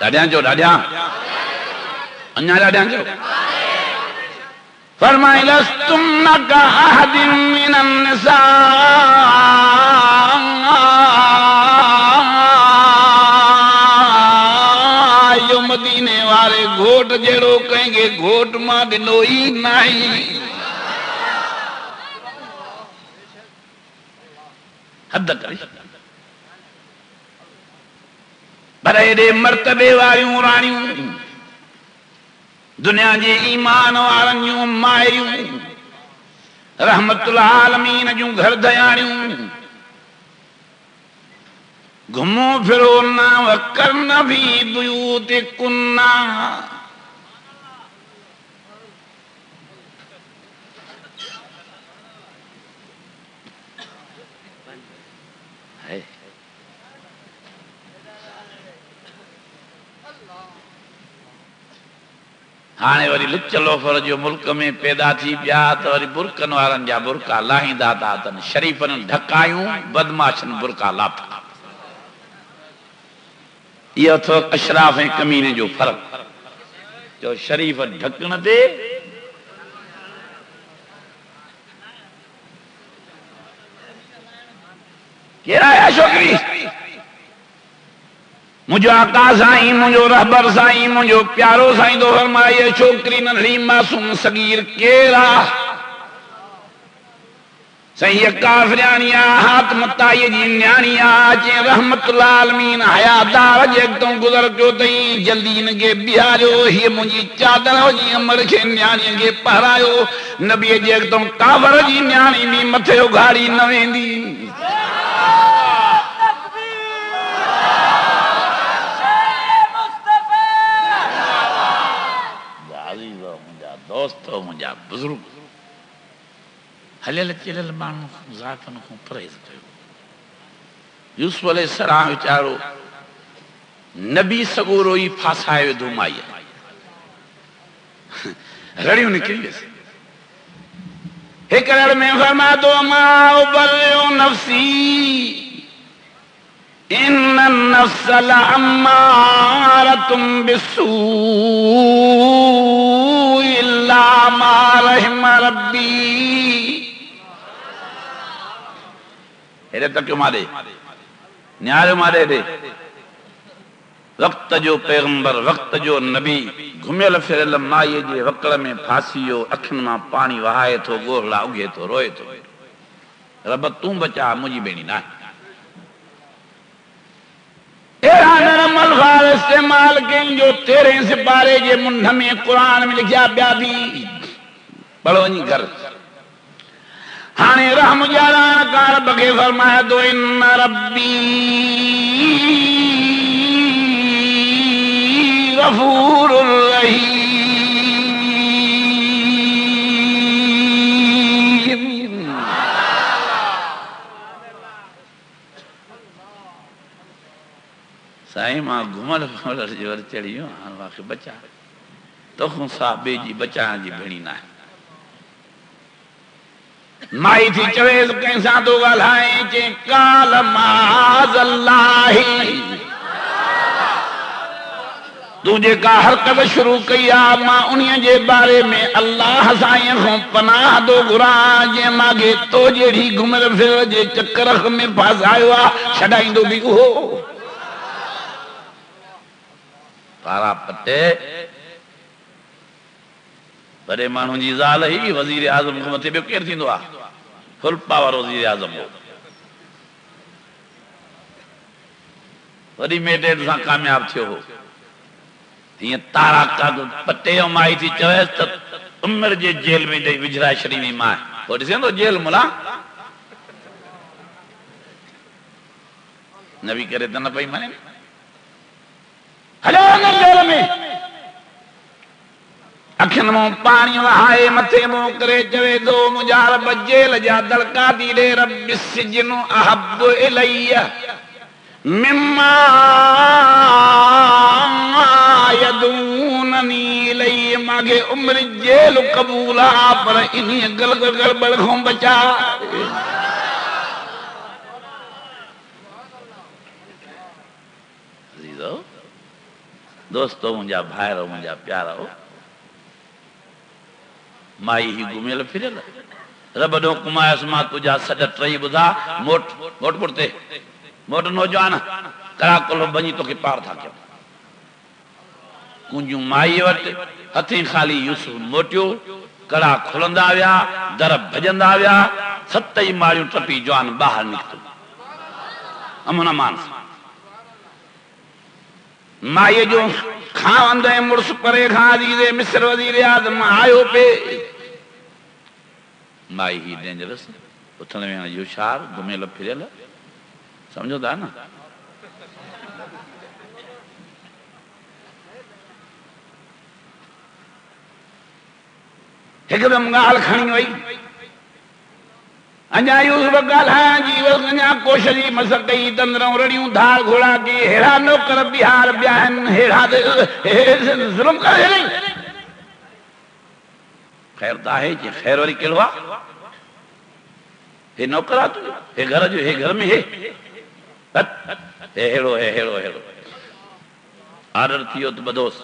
ڈاڈیاں جو ڈاڈیاں انیا ڈاڈیاں جو فرمائے لستم کا احد من النساء جو مدینے والے گھوٹ جڑو کہیں گے گھوٹ ماں دنوئی نہیں حد کری برے دے مرتبے واریوں رانیوں دنیا جے ایمان وارن جوں مائیوں رحمت العالمین جوں گھر دیاریوں گھمو پھرو نہ وکرن بھی بیوت کننا ہانے وری لچ لوفر جو ملک میں پیدا تھی پیا تو وری برکن وارن جا برکا لاہیندا تا تن شریفن ڈھکایوں بدماشن برکا لاتا یہ تو اشراف ہیں کمینے جو فرق جو شریف ڈھکن دے کہہ رہا ہے شکری مجھو آقا سائیں مجھو رہبر سائیں مجھو پیارو سائیں دو فرمائے چھوکری ننھڑی معصوم صغیر کیرا صحیح کافرانیا ہاتھ متائی جی نیانیا چیں رحمت العالمین حیادار جیکتوں گزر جو تئیں جلدی نگے بیارو ہی مجھے چادر ہو جی امر کے نیانی گے پہرایو نبی جیکتوں کافر جی نیانی بھی متھے اگھاڑی نویں دی دوستو مجھا بزرگ حلیل چلل مانو ذاتن کو پریز کیو یوسف علیہ السلام وچارو نبی سگورو ہی پھاسائے دھومائی رڑیوں نکلی ویسے ایک رڑ میں فرما دو ما ابرئ نفسی ان النفس لامارۃ بالسوء الا ما رحم ربی ایرے تک کیوں مارے نیارے مارے دے وقت جو پیغمبر وقت جو نبی گھمیل پھرل مائی جے وقت میں پھاسیو اکھن ماں پانی وہائے تو گوہلا اگے تو روئے تو رب توں بچا مجھے بینی نہ ایرا نرم الفاظ استعمال کیں جو تیرے سپارے جے منہ میں قرآن میں لکھیا بیا بھی پڑھو نہیں گھر ہانے رحم جاران کار بگے فرمایا دو ان ربی غفور الرحیم سائیں ماں گھمل پھمل جو چڑھیوں ہاں واقع بچا تو خون صاحبے جی بچا جی بھیڑی نہ ہے مائی تھی چویز کیسا تو غلائیں چے کال معاذ اللہ تجھے کا حرکت شروع کیا ماں انہیں جے بارے میں اللہ سائیں خون پناہ دو گران جے ماں گے تو جیڑی گھمل پھر جے چکرخ میں پاس آئیوا شڑائیں دو بھی ہو پارا پتے بڑے مانو جی زال ہی وزیر اعظم کو متے بیو کیر تھیندو فل پاور وزیر اعظم ہو وڈی میٹر سان کامیاب تھیو ہو یہ تارا کا پتے مائی تھی چویس تو عمر جے جیل میں دے وجرا شریمی ماں وہ ڈسندو جیل ملا نبی کرے تے نہ پئی منے ہلو نہ جیل میں اکھن موں پانی وہائے متھے موں کرے چوے دو مجار بجیل جا دلکا دی دے رب السجن احب الی مما یدوننی الی ماگے عمر جیل قبولا پر انہی گل بڑھوں بچا دوستو منجا بھائرو منجا پیارو مائی ہی گھومیل پھرل رب ڈو کمائس ماں تجا سڈ ٹرئی بدھا موٹ موٹ پڑتے موٹ نوجوان کرا کلو بنی تو کے پار تھا کیا کنجوں مائی وٹ ہتھیں خالی یوسف موٹیو کڑا کھلندا ویا در بھجندا ویا ستئی ماریوں ٹپی جوان باہر نکتو امن امان مائی جو خاوند مرس پرے کھا دیدے مصر وزیر اعظم آیو پہ مائی ہی ڈینجرس اتھن میں جو شار گھمیل پھرل سمجھو تھا نا ایک دم گال کھنی ہوئی انجا یوسف گالہاں جی وزنیا کوشری مسکئی تندروں رڑیوں دھار گھوڑا کی ہیرا نوکر بیہار بیاہن ہیرا ظلم کر ہیریں خیر دا ہے جی خیر وری کلوا ہے نوکرا تو ہے گھر جو ہے گھر میں ہے ہیڑو ہے ہیڑو ہیڑو آرڈر تھیو تو بدوس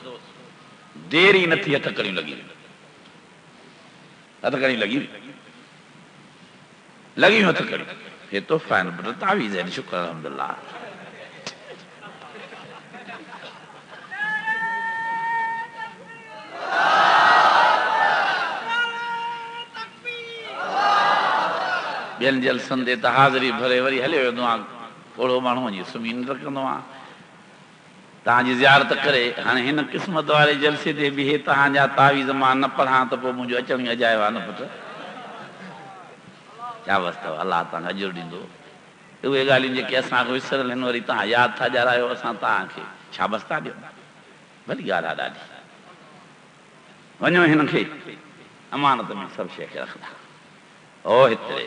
دیری نہ تھی ہتھ کڑی لگی ہتھ کڑی لگی لگی ہتھ کڑی یہ تو فائن بٹر تعویز ہے شکر الحمدللہ بین جلسن دے تا حاضری بھرے وری ہلے ویندو آ اوڑو ماڻهو جي سمين رکندو آ تان جي زيارت کرے هاڻي هن قسمت وارے جلسے تے به تان جا تعویذ مان نہ پڑھا ته پو منجو اچڻ اجايو آ نہ پٽ کیا واسطو اللہ تان اجر ڏيندو اهي ڳالهيون جيڪي اسان کي وسرل هن وري تان یاد ٿا ڄارايو اسان تان کي ڇا بستا ڏيو بھلي ڳالهه ڏاڍي وڃو هن کي امانت میں سب شيء کي رکھدا او هتري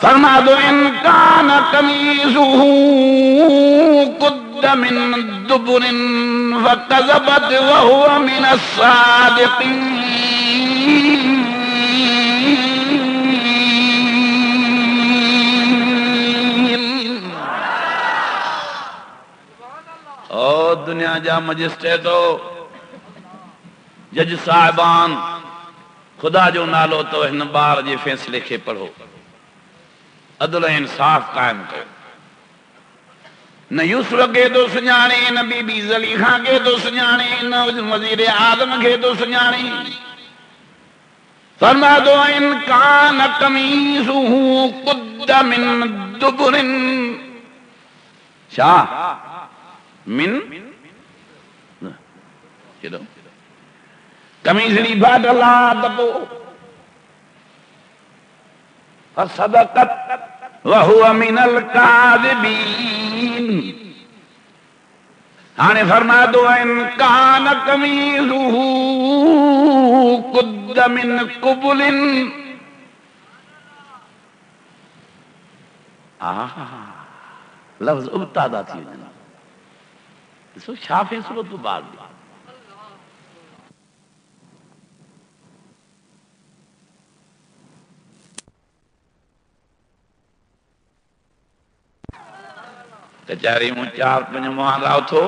فرما دو ان کان قمیصہ قد من دبر فکذبت وہو من الصادقین. او دنیا جا مجسٹریٹو، جج صاحبان، خدا جو نالو تو ہن بار جے فیصلے کے پڑھو، عدل انصاف قائم کرو. نہ یوسف کے تو سنجانے، نہ بی بی زلیخا کے تو سنجانے، نہ وزیر اعظم کے تو سنجانے. فرما دو ان کان قمیصہ قد من دبر. شاہ من کمیسری بھاٹ اللہ دبو فصدقت وہو من الکاذبین. ہانے فرما دو ان کان قمیصہ قد من قبل. لفظ ابتدا تھی وجنا سو چھا فیصلو تو بعد دی. کچہری موں 4-5 ماہ راو تھو.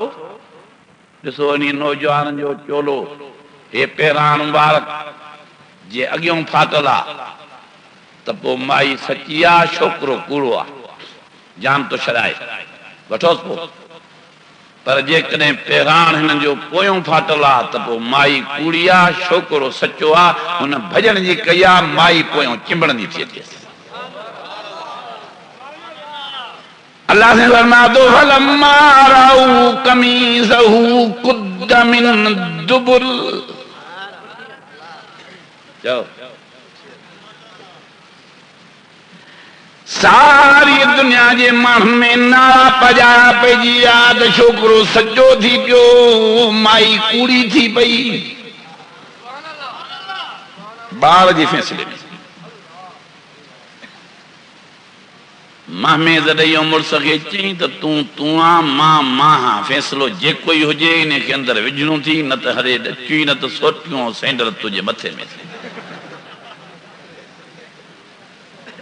ڈسو انہی نوجوان جو چولو یہ پیران مبارک جے اگیوں پھاٹلا تپو مائی سچیا شوکرو کوڑو آ جان تو شرائے وٹھوس پو. پر جے کنے پیران ہن جو پویوں پھاٹلا تپو مائی کوڑیا شوکرو سچو آ. ان بھجن جی کیا مائی پویوں چمبڑن دی تھی تھی. اللہ سے فرما دو فلما راؤ قمیصہ قد من دبر. جاؤ ساری دنیا جے من میں نارا پجا پہ جی یاد شکرو سچو تھی پیو مائی کوڑی تھی پئی. بار جی فیصلے میں ماہ میں زدائی عمر سکے چیں تو تُواں ماں فیصلو جے کوئی ہو جے انہیں کے اندر وجنوں تھی نہ تو ہرے ڈچوئی نہ تو سوٹیوں سینڈر تجھے متھے میں تھے.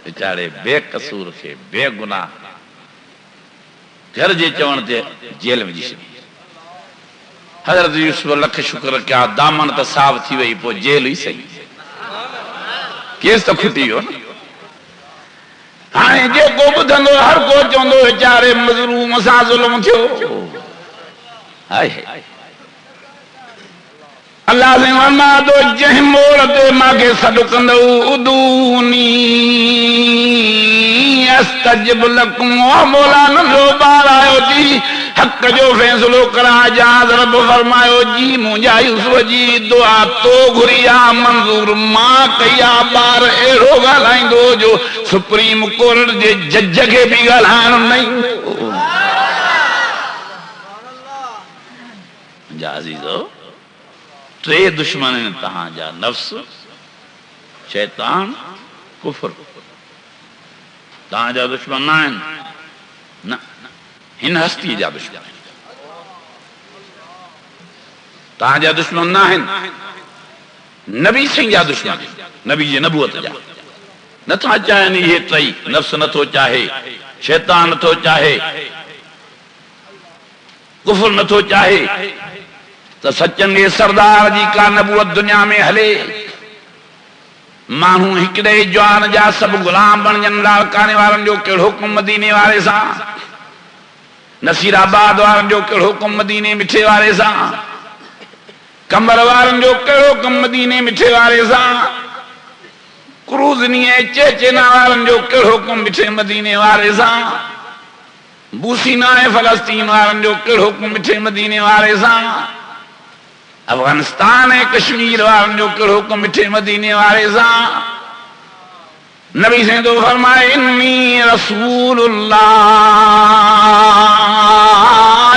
بیچارے بے قصور کے بے گناہ گھر جے چون تے جیل میں جیسے. حضرت یوسف لکھ شکر کیا دامن تا صاف تھی وئی پو جیل ہی صحیح کیس تو کھٹی ہو نا. ہاں جے کو بدھندو ہر کو چوندو بیچارے مظلوم سا ظلم تھیو. اللہ سے ورما دو جہم مورتے ماں کے صدقندو ادونی استجب لکم. مولا نندو بار آئے تھی حق جو فیصلو کرا جاز رب فرمائے جی مجھا یوسف جی دعا تو گھریا منظور ماں کیا بار ایرو گالائیں دو جو سپریم کورٹ جے جج کے بھی گالائیں نہیں. جا عزیزو ٹرے دشمن تہاں جا نفس شیطان کفر تہاں جا دشمن نہ ہیں نہ ہن ہستی جا دشمن تہاں جا دشمن نہ ہیں. نبی سنگ جا دشمن نبی جی نبوت جا نہ تھا چاہے نہیں یہ ٹرئی نفس نہ تو چاہے شیطان نہ تو چاہے کفر نہ تو چاہے تو سچن یہ سردار جی کا نبوت دنیا میں ہلے. مانو ہکڑے جوان جا سب غلام بن جن لاکانے وارن جو کڑ حکم مدینے والے سا. نصیر آباد وارن جو کڑ حکم مدینے مٹھے والے سا. کمبر وارن جو کڑ حکم مدینے مٹھے والے سا. کروزنی چیچنا وارن جو کڑ حکم مٹھے مدینے والے سا. بوسینا فلسطین وارن جو کڑ حکم مٹھے مدینے والے سا. افغانستان کشمیر وارن جو کڑ حکم مٹھے مدینے والے سا. نبی سے تو فرمائے انی رسول اللہ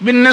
2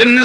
3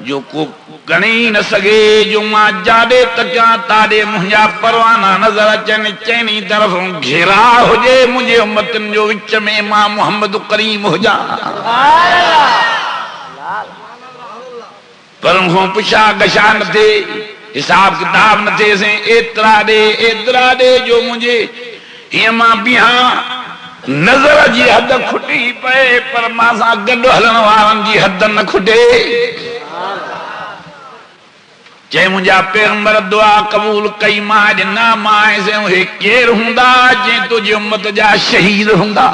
جو کو گنی نہ سگے جو ماں جاڑے تکیا تاڑے مجھا پروانا نظر اچن چینی طرف گھیرا ہو جے مجھے امتن جو وچ میں ماں محمد کریم ہو جا پر انہوں پشا گشا نہ تھے حساب کتاب نہ تھے سے اترا دے جو مجھے یہ ماں بیہاں نظر جی حد کھٹی پے پر ماں سا گڈو ہلن وارن جی حد نہ کھٹے چے مجھا پیغمبر دعا قبول کئی ماں جنا ماں سے انہیں کیر ہوندا جے تجھے امت جا شہید ہوندا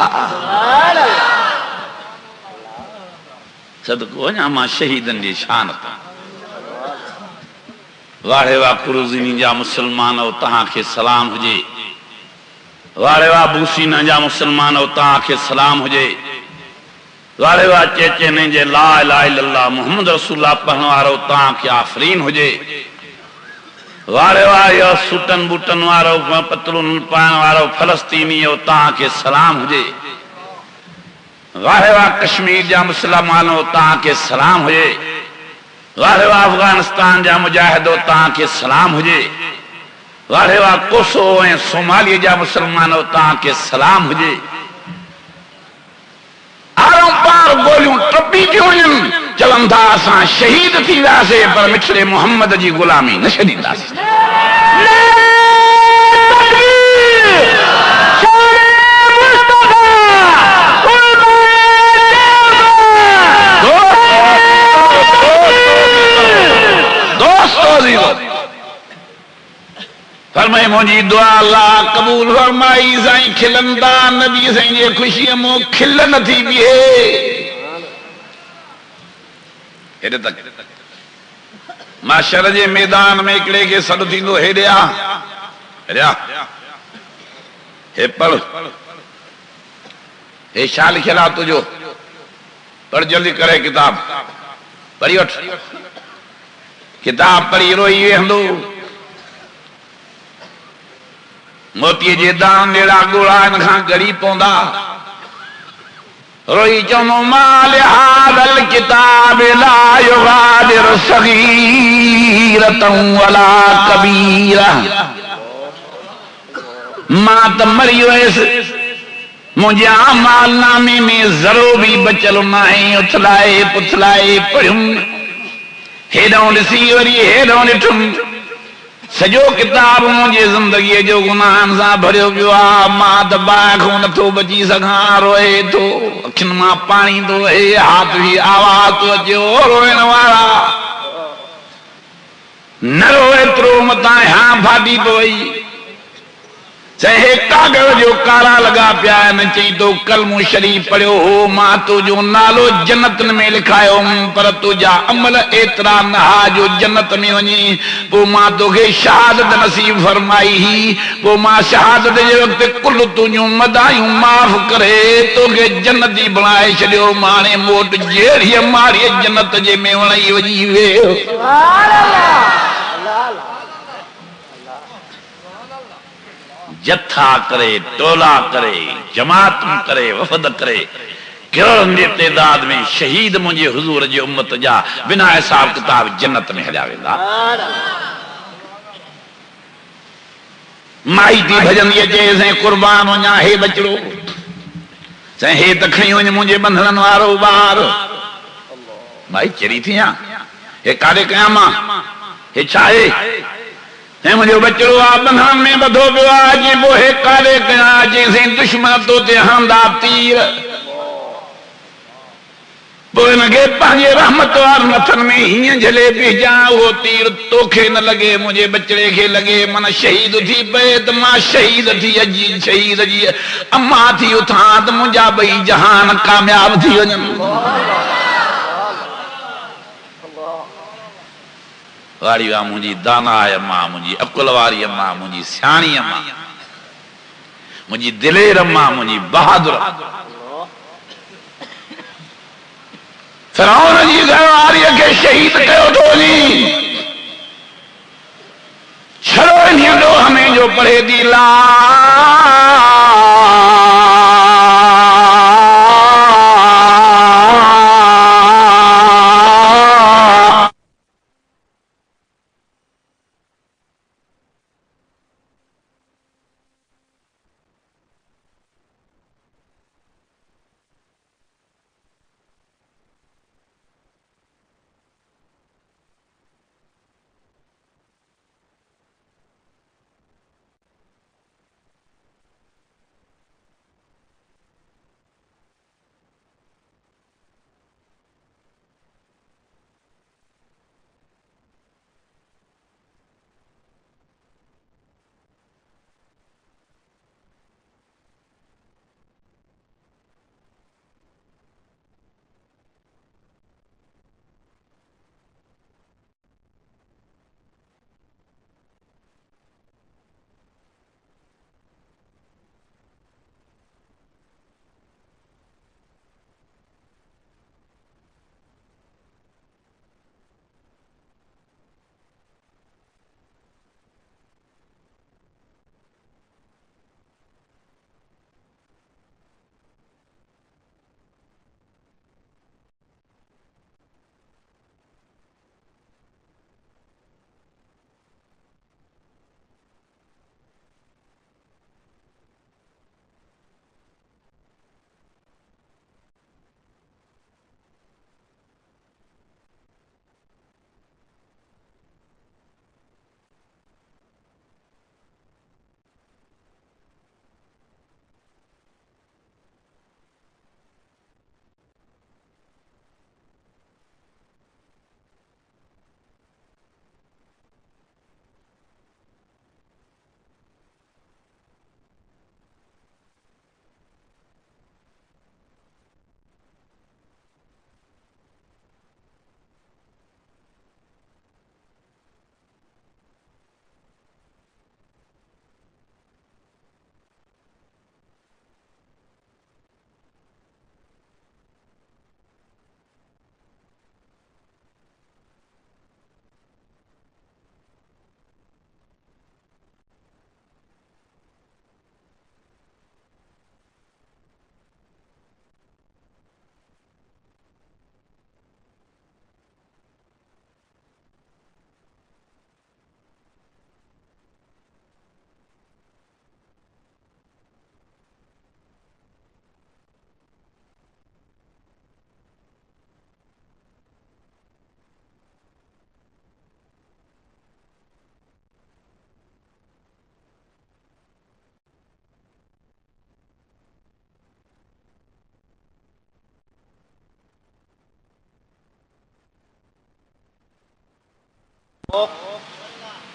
صدقو نا ماں شہیدن جی شانتا واڑے وا کروزینی جا مسلمان او تہاں کے سلام ہو جے واڑے وا بوسینا جا مسلمان او تہاں کے سلام ہو جے واڑے وا چیچے نے جے لا الہ الا اللہ محمد رسول اللہ پڑھنے وارو تہاں کے آفرین ہو جے واڑے وا یا سوٹن بوٹن وارو پتلون پائن وارو فلسطینی او تہاں کے سلام ہو جے واڑے وا کشمیر جا مسلمان او تہاں کے سلام ہو جے واڑے وا افغانستان جا مجاہد او تہاں کے سلام ہو جے واڑے وا کوسو اے صومالی جا مسلمان او تہاں کے سلام ہو جے آروں پار گولیوں ٹپی کیوں ان چلن تھا اساں شہید تھی واسے پر مٹھڑے محمد جی غلامی نہ شدید داسے فرمائے مجھے دعا اللہ قبول فرمائی سائیں کھلندہ نبی سائیں یہ خوشی مو کھلن تھی بھی ہے ہیرے تک معاشر جے میدان میں اکڑے کے سڑ تھی دو ہیرے آ ہے پڑھ ہے شال کھلا تجھو پڑھ جلدی کرے کتاب پڑھی اٹھ کتاب پڑھی روئی وے ہندو موتی جے دان نیڑا گوڑا انکھاں گڑی پوندا روئی چونو مال هذا الكتاب لا يغادر صغيرة ولا كبيرة ماں تمریو ایس مجھے عمال نامی میں ذرو بھی بچل نائیں اتھلائے پتھلائے پڑھوں ہیڈوں لسی وری ہیڈوں لٹھوں سجو کتاب مجھے زندگی جو گناہن سا بھریو بیوا ماں دبا کھو نتو بچی سکھاں روئے تو اکھن ماں پانی تو ہے ہاتھ بھی آواز تو جو روئے نوارا نہ روئے ترو متائیں ہاں بھاٹی تو ہی چاہے کاغذ جو کارا لگا پیا ہے نہ چاہی تو کلم شریف پڑھو ہو ماں تو جو نالو جنت میں لکھائے ہو پر تو جا عمل اترا نہا جو جنت میں ونی وہ ماں تو کے شہادت نصیب فرمائی ہی وہ ماں شہادت جو وقت کل تجھوں مدائیوں معاف کرے تو کے جنتی بنائے چلیو مانے موٹ جیڑی ہماری جنت جے میں ونی وجی وے سبحان اللہ جتھا کرے ٹولا کرے جماعت کرے وفد کرے کروڑن دی تعداد میں شہید مجھے حضور جی امت جا بنا حساب کتاب جنت میں ہجا ویندا مائی تھی بھجن یہ جیسے قربان وجا ہے بچڑو ہے تکھئی ون مجھے بندھن وارو بار مائی چری تھی ہاں ہے کارے قیامہ ہے چھائے ہے مجھے بچڑو آپ بندھن میں بدھو بیوا جی وہ ہے کارے قیامہ جیسے دشمن تو تے ہانداب تیر وہ انگے پانجے رحمت وار نتن میں ہی جھلے بھی جاں وہ تیر توکھے نہ لگے مجھے بچڑے کے لگے من شہید تھی بیت ماں شہید تھی اجی شہید جی اماں تھی اتھان مجھا بئی جہان کامیاب تھی وجن واری وا مجھے دانا ہے اماں مجھے عقل واری اماں مجھے سیانی اماں مجھے دلیر اماں مجھے بہادر فرعون جی گھر آری کے شہید کہو تو نہیں چھڑو انہیں دو ہمیں جو پڑھے دی لا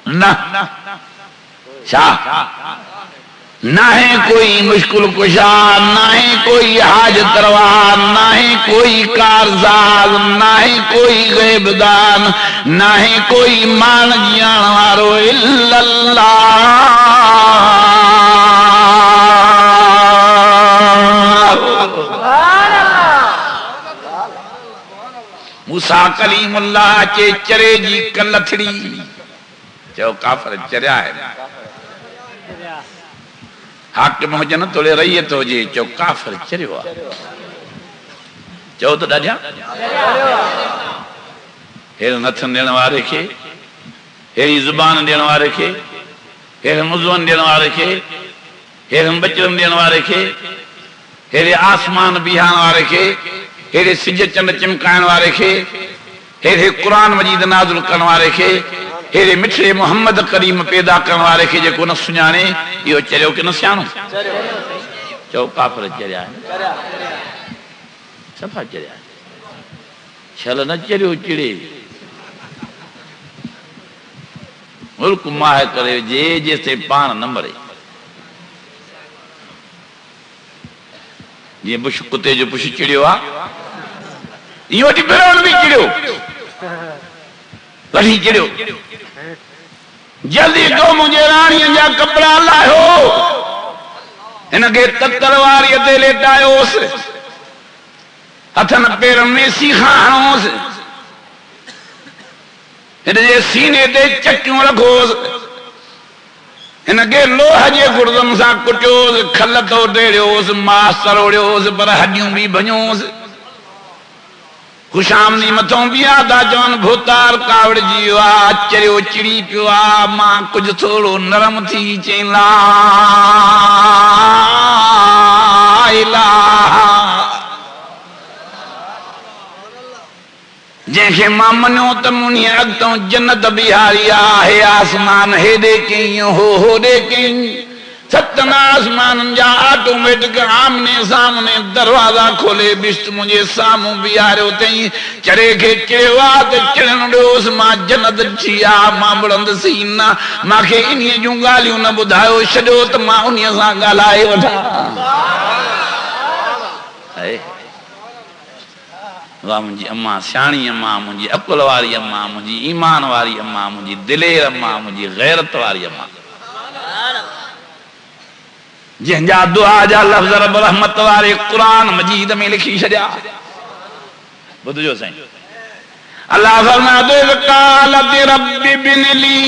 نہ نہ ہے کوئی مشکل کشا، نہ ہے کوئی حاجت روا، نہ ہے کوئی کارساز، نہ ہے کوئی غیب دان، نہ ہے کوئی مان جان وارو الا اللہ۔ موسیٰ کلیم اللہ چے چرے جی کلتھڑی چو کافر چریا ہے، حاکم ہو جن تولے رئیت ہو جی چو کافر چریوا چو تو ڈاجا ہیر نتھن دینے وارے کے، ہیری زبان دینے وارے کے، ہیر مزون دینے وارے کے، ہیر بچرن دینے وارے کے، ہیر آسمان بیہان وارے کے، ہیر سج چند چمکائن وارے کے، ہیر قرآن مجید نازل کرن وارے کے، ہیرے مٹھڑے محمد کریم پیدا کرنے والے کے جے کو نہ سنانے یہ چریو کہ نہ سیانو چو کافر چریا ہے، صفحہ چریا ہے، چھل نہ چریو چڑے ملک ماہ کرے جے جیسے پان نہ مرے، یہ بش کتے جو بش چڑیو آ یہ وٹی پیرون بھی چڑیو لڑی چڑیو جلدی تو مجھے رانی جا کپڑا لائیو انکے تلواری تے لیٹایوس ہتھن پیرن میں سیخاں ہنوس انکے سینے تے چکیوں رکھوس انکے لوہ جے گردن سا کٹیوس کھلتو ڈیڑیوس ماس سروڑیوس پر ہڈیوں بھی بھنیوس خوشام نی متوں بھی آدھا جون بھوتار کاوڑ جیوا چریو چڑی پیوا ماں کچھ تھوڑو نرم تھی چین لا الہ جیسے ماں منو تمونی اگتوں جنت بہاری آہے آسمان ہے دیکھیں ہو دیکھیں ستن آسمان جا آٹومیٹک آمنے سامنے دروازہ کھولے بشت مجھے ساموں بیارے ہوتے ہیں چرے کے چڑوات چڑن ڈوس ماں جنت چیا ماں بڑند سینہ ماں کے انہی جوں گالیوں نہ بدھائیو شدوت ماں انہی ساں گالائے وٹھا واہ منجی اماں سیانی اماں منجی عقل واری اماں منجی ایمان واری اماں منجی دلیر اماں منجی غیرت واری اماں جن جا دعا جا لفظ رب رحمت وارے قرآن مجید میں لکھی شجا بدھ جو سائیں اللہ فرما دے قالت رب بن لی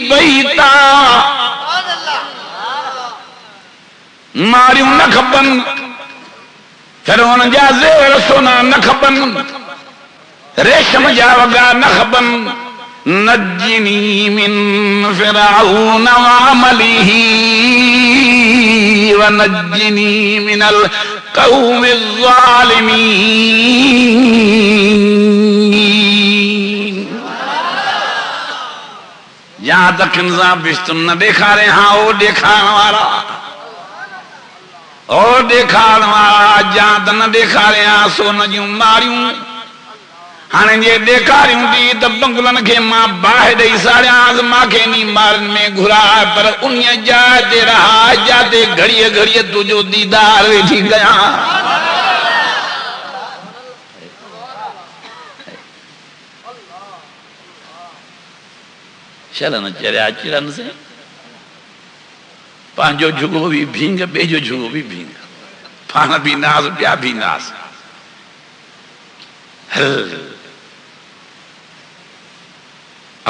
بیتا ماریوں نہ کھپن فرعون جا زیر سونا نہ کھپن ریشم جا وگا نہ کھپن نجنی من فرعون وعمله ونجنی من القوم الظالمین جہاں تک انسان بشتم نہ دیکھا رہے ہاں وہ دیکھانا وارا اور دیکھانا وارا جہاں تک نہ دیکھا رہے ہاں سو نجیوں ماریوں ہانے جے دیکھا رہی ہوں دی تب بنگلن کے ماں باہر دئی ساڑے آز ماں کے نہیں مارن میں گھرا پر انہیں جاتے رہا جاتے گھڑیے گھڑیے تو جو دیدار ویٹھی گیا شلن چریا چرن سے پانچو جھگو بھی بھینگ بے جو جھگو بھی بھینگ پانا بھی ناز بیا بھی ناز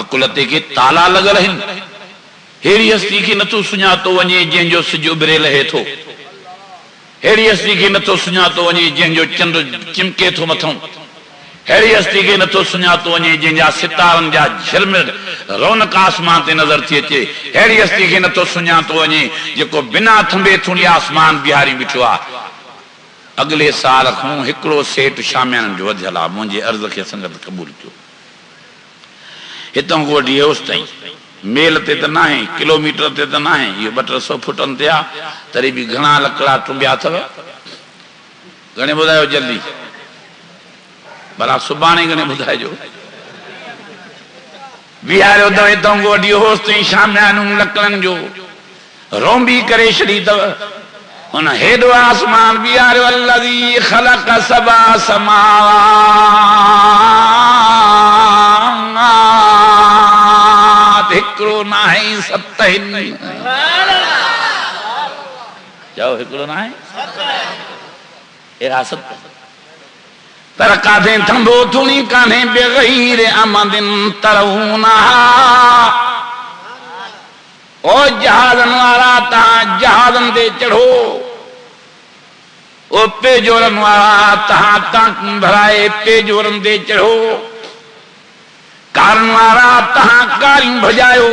عقلتے کے تالا لگل ہیں ہیری ہستی کی نتو سنیا تو ونجے جن جو سجو برے لہے تھو ہیری ہستی کی نتو سنیا تو ونجے جن جو چند چمکے تھو متھوں ہیری ہستی کے نتو سنیا تو ونجے جن جا ستارن جا جھرمر رونق آسمان تے نظر تھی اچے ہیری ہستی کے نتو سنیا تو ونجے جکو بنا تھمبے تھونی آسمان بیہاری بٹھوا اگلے سال کھوں ہکڑو سیٹ شامیان جو ودھلا مجھے عرض کے سنگت قبول کیو ہتوں کو ڈیے اس تائیں میل تے تو نہ ہیں کلومیٹر تے تو نہ ہیں یہ 200 فٹن تے آ تری بھی گھنا لکڑا ٹنبیا تھا گھنے بدھائیو جلدی بلا سبانے گنے بدھائے جو بیارے دوئے دونگو ڈیو ہوستیں شامیانوں لکلن جو رومبی کرے شدید ان ہیدو آسمان بیارے والذی خلق سبا سماوات ہکرو ناہی ستہن جاؤ ہکرو ناہی اراست ترکاتیں تھمبو تھونی کانیں بغیر امدن ترونہا او جہازن وارا تہاں جہازن دے چڑھو او پے جورن وارا تہاں تانک بھرائے پے جورن دے چڑھو کارن وارا تہاں کارن بھجائیو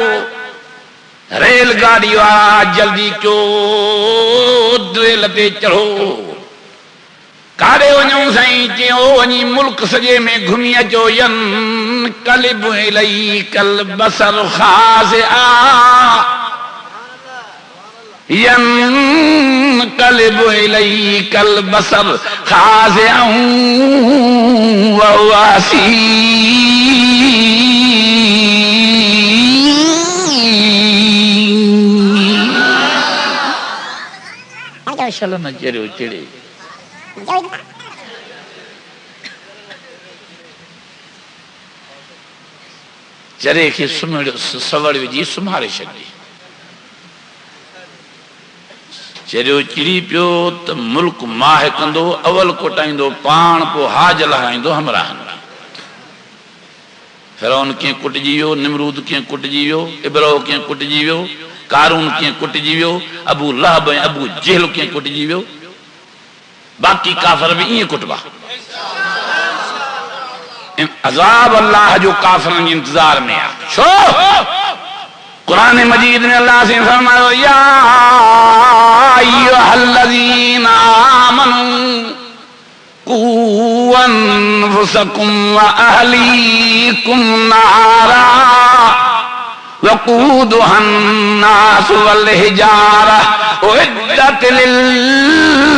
ریل گاڑی وارا جلدی کیوں دریل دے چڑھو کارے ونیوں سائیں چیوں ونی ملک سجے میں گھمی اچو ین قلب الیک البصر خاسئا ينقلب إليك البصر خاسئا وهو حسير شلن چڑھو چڑھے چرے کے سوڑ وجی سمھارے چھڈی چریو چڑی پیو تو ملک ماہ کندو اول کٹائندو پان پو حاج لہائندو ہمراہن فرعون کیں کٹ جیو نمرود کیں کٹ جیو ابراو کیں کٹ جیو کارون کیں کٹ جیو ابو لہب ابو جہل کیں کٹ جیو باقی کافر بھی یہ کٹبا عذاب اللہ جو کافرن انتظار میں آ شو قرآن مجید میں اللہ سے فرمایا یا ایھا الذین آمنوا قوا انفسکم واہلیکم نارا وقودها الناس والحجارہ اعدت للکافرین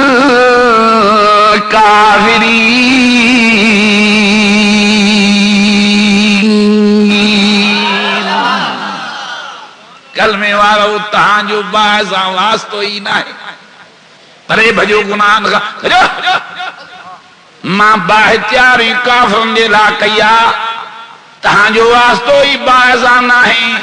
کلمے وارو تہاں جو باعث آواز تو ہی نہ ہے پرے بھجو گناہ نگا ماں باہ تیاری کافرن دے لا کیا تہاں جو آواز تو ہی باعث آنا ہے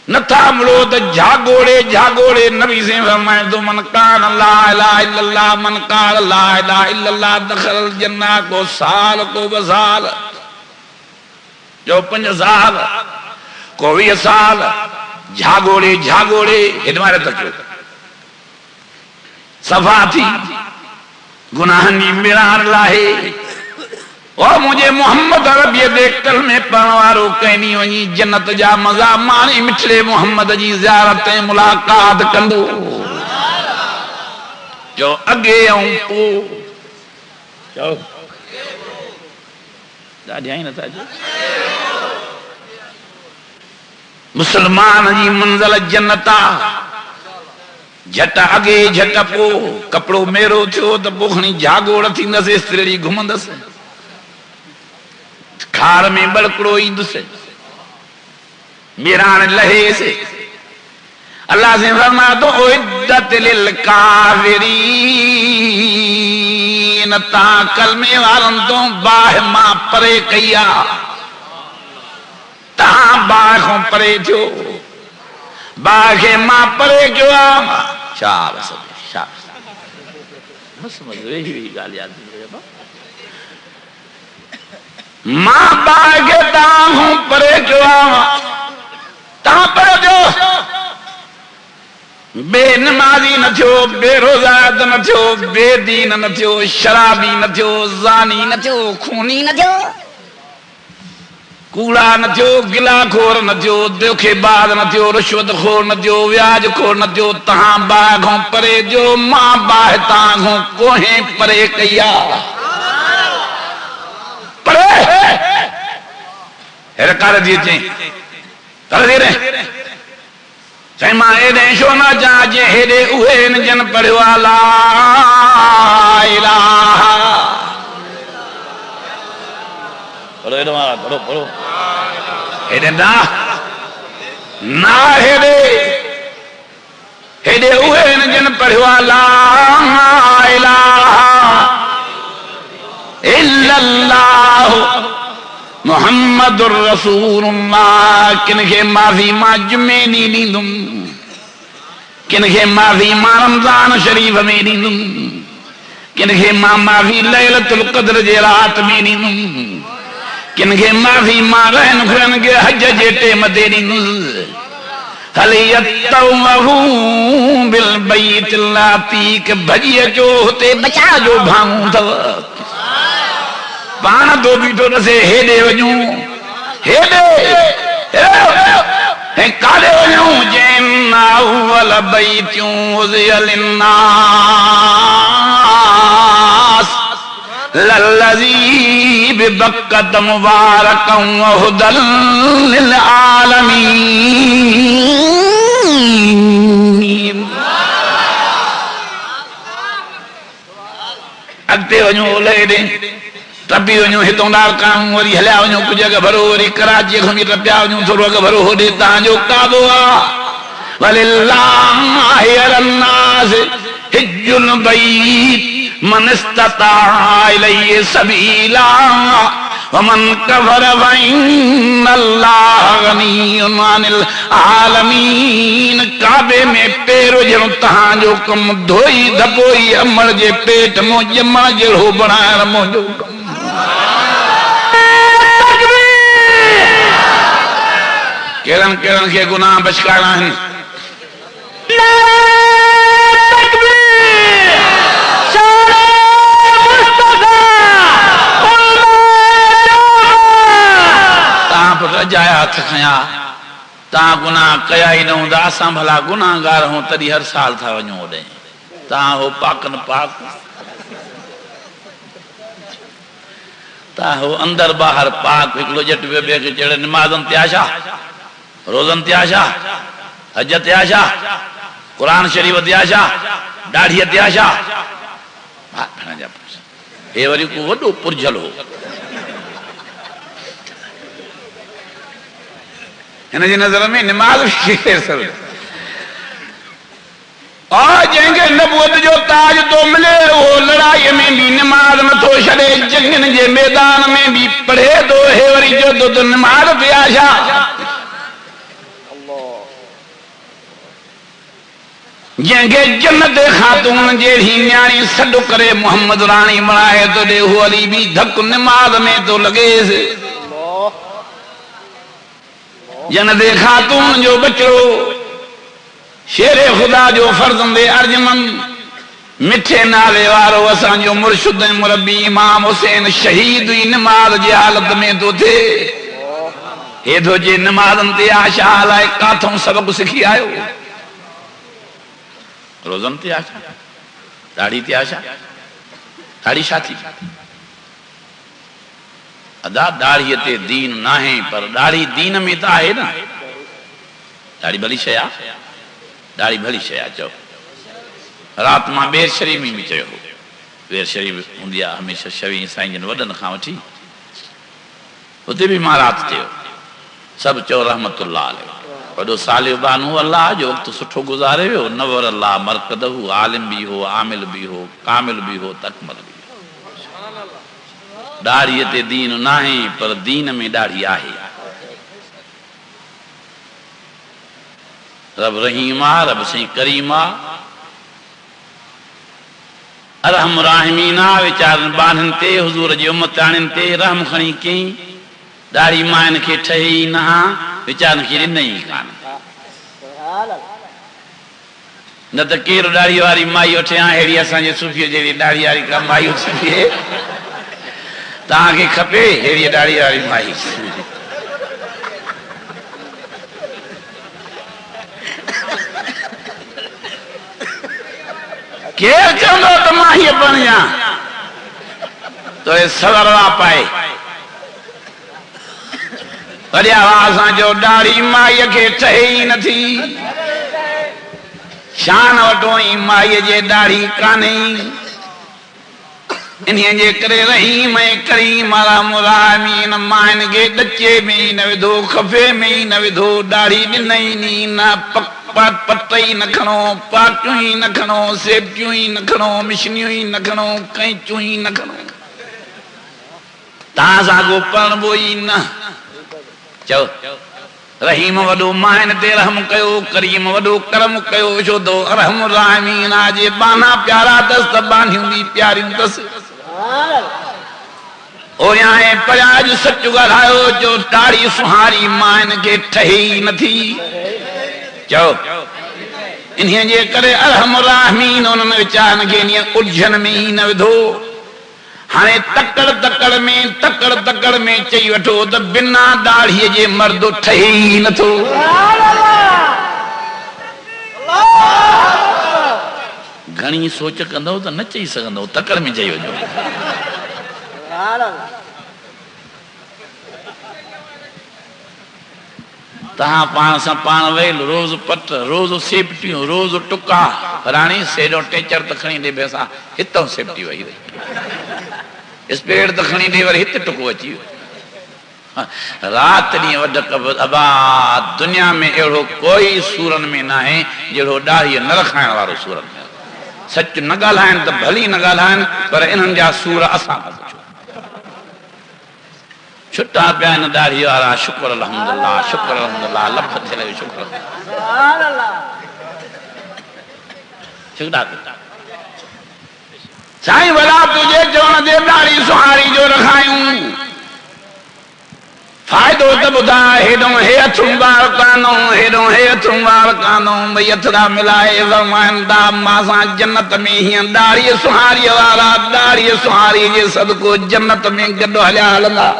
نتھا ملو تو جھاگوڑے جھاگوڑے نبی سے فرمائے تو من کان لا الہ الا اللہ من کان لا الہ الا اللہ دخل الجنہ کو سال کو بسال جو 5 سال کوئی سال جھاگوڑے جھاگوڑے ہدمارے تک صفا تھی گناہنی میران لاہے اور مجھے محمد عربی دیکھ کلمے پڑھوارو کہنی ونی جنت جا مزا مانی مٹھڑے محمد جی زیارتیں ملاقات کندو جو اگے آؤں پو چاو داڑھی آئی نتا جو مسلمان جی منزل جنتا جھٹ اگے جھٹ پو کپڑو میرو تھو تو بوکھنی جھاگوڑ تھی نسے استریڑی گھمندس کھار میں بڑکڑو ایندس میران لہے سے اللہ سے فرما تو اعدت للکافرین تا کلمے والن تو باہ ماں پرے کیا تہاں باہوں پرے جو باہے ماں پرے جو شاہ بس شاہ بس مجھے ہی گال یاد نہیں با ماں باہے تاہوں پرے جو تہاں پرے جو بے نمازی نہ تھو بے روزات نہ تھو بے دین نہ تھو شرابی نہ تھو زانی نہ تھو خونی نہ تھو کوڑا نہ تھو گلا خور نہ تھو دوکھے باز نہ تھو رشوت خور نہ تھو ویاج خور نہ تھو تہاں باغوں پرے جو ماں باہ تاہوں کوہیں پرے کیا پرے ہے کار دیئے چاہیں کر دے رہے چاہیں ماں ایڈے شونا جاجے ایڈے اوہین جن پڑھوا لا الہ پڑھو پڑھو ہیڈے نا ہیڈے اوہے جن پڑھوا لا الہ الا اللہ محمد الرسول اللہ کن کے معافی ماں جمعے نہیں دیندم کن کے معافی ماں رمضان شریف میں دیندم کن کے ماں معافی لیلۃ القدر جے رات میں دیندم کن کے معافی ماں رہن کھرن کے حج جے ٹیم دے دیندم حل یتوہو بالبیت العتیق بھجی جو ہوتے بچا جو بھانگوں تھا پانا دو بیٹو رسے ہیڈے وجوں ہیڈے کالے وجوں جن اول بیتیوں وزی للناس للذی ببکت مبارکا وہدل للعالمین اگتے وجوں لے دیں ٹپی وجوں ہتوں ڈال کام وری ہلیا وجوں کچھ اگھ بھرو وری کراچی کھمی ٹپیا وجوں تھوڑو اگھ بھرو ہو ڈے تاں جو کعبو وللہ علی الناس حج البیت من استطاع الیہ سبیلا ومن کفر فإن اللہ غنی عن العالمین کعبے میں پیرو جنو تہاں جو کم دھوئی دھپوئی امر جے پیٹ مو جمع جڑو بنائے رمو جو کم کیرن کیرن کے گناہ بچکانا ہیں جایا تھکھیا تاں گناہ کیا ہی نہ ہوں دا اساں بھلا گناہ گار ہوں تری ہر سال تھا ونجوں دیں تاں ہو پاکن پاک تاں ہو اندر باہر پاک ہکڑو جٹ بے بے کے چڑے نمازن تیاشا روزن تیاشا حج تیاشا قرآن شریف تیاشا ڈاڑھی تیاشا اے وری کو وڈو پرجل ہو انہیں جی نظر میں نماز شیر سر اور جن کے نبوت جو تاج تو ملے وہ لڑائی میں بھی نماز میں تو شڑے جنگن جے میدان میں بھی پڑھے دو ہے وری جو تو نماز پیاشا جن کے جنت خاتون جے ہی نیانی سڈو کرے محمد رانی بنائے تو دے ہو علی بھی دھک نماز میں تو لگے سے جنت خاتون جو بچڑو شیر خدا جو فرزند ارجمن مٹھے نالے وارو اسان جو مرشد مربی امام حسین شہید ہوئی نماز جی حالت میں تو تھے یہ تو جی نماز انتے آشا لائے کاتھوں سبق سکھی آئے روزن تے آشا داڑھی تے آشا داڑھی شاتی ادا داڑھی تے دین نہ ہیں پر داڑھی دین میں تا ہے نا داڑھی بھلی شیا داڑھی بھلی شیا چو رات ماں بیر شریف میں چو بیر شریف ہوندیا ہمیشہ شوی سائیں جن وڈن کھاں وٹھی ہوتے بھی ماں رات تے سب چو رحمت اللہ علیہ وڈو صالح بانو اللہ جو وقت سٹھو گزارے ہو نور اللہ مرکدہ عالم بھی ہو عامل بھی ہو کامل بھی ہو تکمل بھی داڑھی تے دین نہ ہیں پر دین میں داڑھی آہے رب رحیمہ رب سی کریمہ ارحم راحمینہ وچارن بانن تے حضور جی امتانن تے رحم خنی کیں داڑھی مائن کے ٹھہی نہ وچارن کی نہیں کان نہ تو کیر داڑھی واری مائی اٹھے ہاں ہیڑی اساں جے صوفی جیڑی داڑھی واری کا مائی اٹھے ہے تاں کے کھپے ہیڑی داڑھی واری مائی کیر چندو تو ماہی بنیا تو یہ سورا پائے پڑیا آساں جو داڑھی مائی کے ٹھہی نہ تھی شان وٹوئی مائی جے داڑھی کانئی انہیں جے کرے رحیم کریم الراحمین مائن کے ڈچے میں نہ ودھو خفے میں نہ ودھو داڑھی ڈنئی نی نہ پٹئی نہ کھڑو پاٹیوں ہی نہ کھڑو سیبٹیوں ہی نہ کھڑو مشنیوں ہی نہ کھڑو کینچوں ہی نہ کھڑو تازہ کو پڑھ بوئی نہ چو رحیم وڈو مائن تے رحم کیو کریم وڈو کرم کیو شو دو رحم الراحمین آجے بانا پیارا دست بانیوں بھی پیاریوں دس اور یہاں پریاج سچو گھرائیو جو داڑھی سہاری مائن کے ٹھہی نہ تھی چو انہیں جے کرے ارحم الراحمین انہوں نے چاہن کے نیے الجھن میں ہی نہ ودھو ہانے تکڑ میں چئی وٹھو تو بنا داڑھی جے مرد ٹھہی نہ تھو گھنی سوچ کندو تو نہ چئی سگندو تکڑ میں چئی وجو تہاں پان سا پان ویل روز پٹ روز سیپٹیوں روز ٹکا رانی سیڈو ٹیچر تکھنی دے بیسا ہتوں سیپٹی وئی اس پیڑ تکھنی دے ور ہت ٹکو اچی رات نہیں وڈک ابا دنیا میں ایڑو کوئی سورن میں نہ ہے جڑو ڈاڑھی نہ رکھائن وارو سورن میں سچ نہ ڳالهائن تو بھلی نہ ڳالهائن پر انہن جا سور اساں پچو چھٹا پیا ان داڑھی وارا شکر الحمدللہ لفظ تھلے شکر سبحان اللہ چھٹا سائیں بلا تجھے چون دے داڑھی سہاری جو رکھایوں فائدو تو بدا ہیڈوں ہے اتھنبار کانوں بھئی اتھرا ملائے فرمائن دا ماسا جنت میں ہی داڑھی سہاری والا داڑھی سہاری جے صدقو جنت میں گڈو ہلیا ہلندا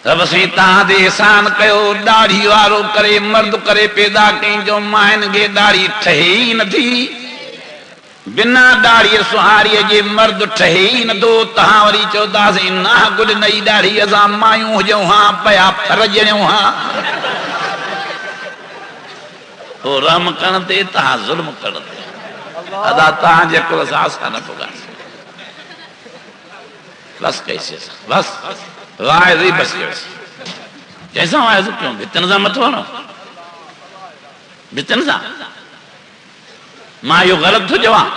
رب سیں تاں دے احسان کیو داڑھی وارو کرے مرد کرے پیدا کہیں جو مائن گے داڑھی ٹھہی نہ تھی بنا داڑھی سہاری جے مرد ٹھہی نہ دو تہاں وری چودا سے نہ گڈ نئی داڑھی ازاں مایوں ہجوں ہاں پیا پھرجڑیوں ہاں تو رحم کرن تے تہاں ظلم کرن تے ادا تہاں جے کو اساس نہ پگا بس کیسے بس واعظ بس جیسا واعظ کیوں بتنزا مت ونو بتنزا ماں یو غلط تھو جوان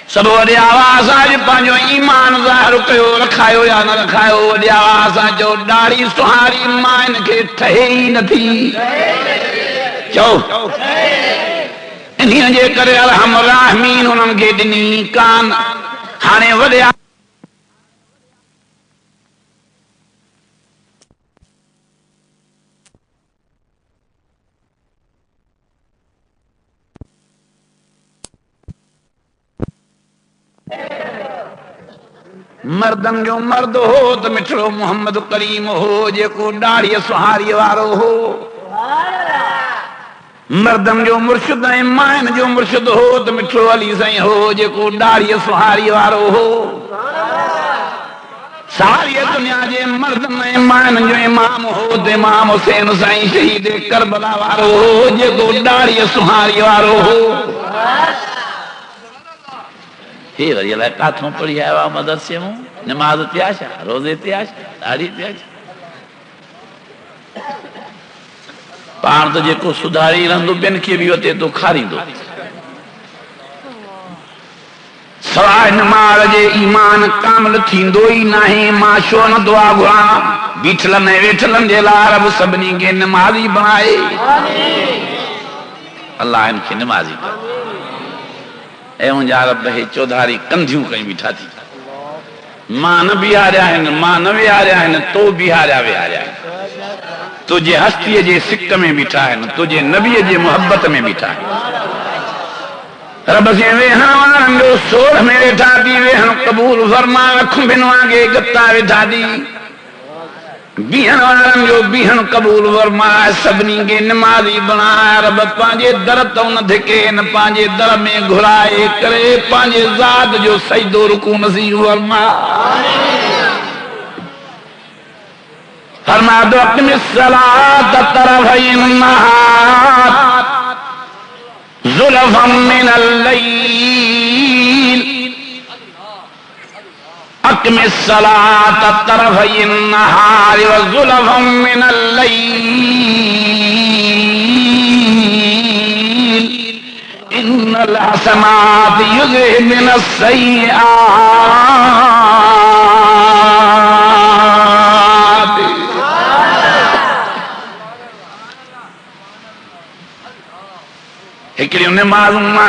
سب وڈی آواز آج پانجو ایمان ظاہر کیو رکھایو یا نہ رکھایو وڈی آواز آج جو داڑھی سہاری مائن کے ٹھہی نہ تھی چو انہیں جے کرے ارحم الراحمین انہن کے ڈنی کان ہانے وڈی مردم جو مرد ہو تو مٹھڑو محمد کریم ہو جے کو داڑھی سہاری وارو ہو مردم جو مرشد ہے مائن جو مرشد ہو تو مٹھڑو علی سائیں ہو جے کو داڑھی سہاری وارو ہو ساری دنیا جے مردم ہے مائن جو امام ہو تو امام حسین سائیں شہید کربلا وارو ہو جے کو داڑھی سہاری وارو ہو ہی وری اللہ کاتھوں پڑھی آئے وہاں مدرسے موں نماز پیاشا روزے پیاشا داڑھی پیاشا پان تو جے کو سدھاری رہندو بین کے بھی ہوتے تو کھاری دو سوائے نماز جے ایمان کامل تھیندو ہی ناہیں ماشو نہ دعا گھرا بیٹھلن ویٹھلن جے لا رب سبنی کے نمازی بنائے اللہ ان کے نمازی بنائے اے انجا رب ہے چودھاری کندھیوں کہیں بیٹھا تھی ماں نہ بیہاریا ہے ماں نہ بیہاریا ہے تو بیہاریا بیہاریا ہے تجھے ہستی جے سکھ میں بیٹھا ہے تجھے نبی جے محبت میں بیٹھا ہے رب سے ویہن وارن جو سوڑ میں بیٹھا دی ویہن قبول فرما رکھوں بنوا گے گتا بیٹھا دی بیہن وارن جو بیہن قبول فرما سبنی کے نمازی بنا رب پانجے در تو نہ دھکے نہ پانجے در میں گھرائے کرے پانجے ذات جو سجدو رکو نصیب فرما فرما دو اقم الصلاۃ طرفی النہار زلفا من الليل اقم الصلاة طرفي النهار وزلفا من الليل ان الحسنات يذهبن السيئات. ہکڑیوں نماز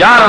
11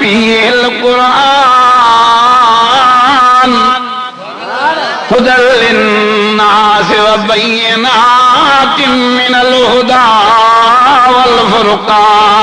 فيه القرآن هدى للناس وبينات من الهدى والفرقان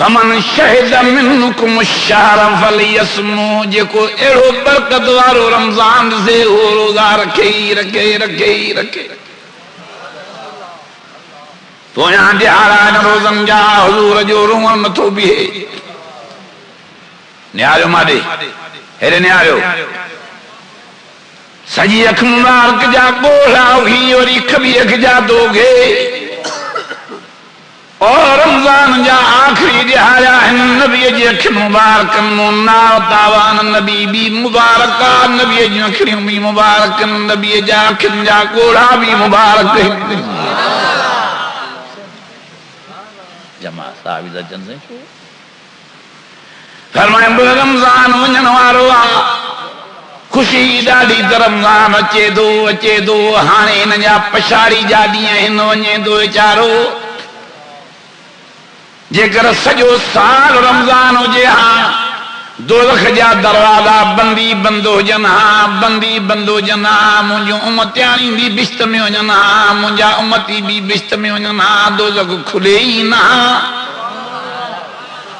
فمن شہد منکم الشہر فلیصمو، جیکو ایڑو برکت وارو رمضان سے وہ روزہ رکھے تو یہاں دیہارا روزن جا حضور جو روح متھو بھی ہے نیارو مادے ہیرے نیارو سجی اکھ مبارک جا گولا ہوئی اور اکھ بھی اکھ جا دو گے اور رمضان جا آخری دہایا ہے نبی جی اکھ مبارک مونا تاوان نبی بھی مبارکہ نبی جی اکھری بھی مبارک نبی جا اکھ جا گولا بھی مبارک جماع صاحب دا جن سے فرمائیں بل رمضان ونجن وارو خوشی ڈاڈی تے رمضان اچے دو ہانے ان جا پچھاڑی جا ڈیاں ہن ونے دو چارو جے کر سجو سال رمضان ہوجے ہاں دوزخ جا دروازہ بندی بندو جنا منجو امتیانی بھی بشت میں وجنا منجا امتی بھی بشت میں وجنا دوزخ کھلے ہی نہ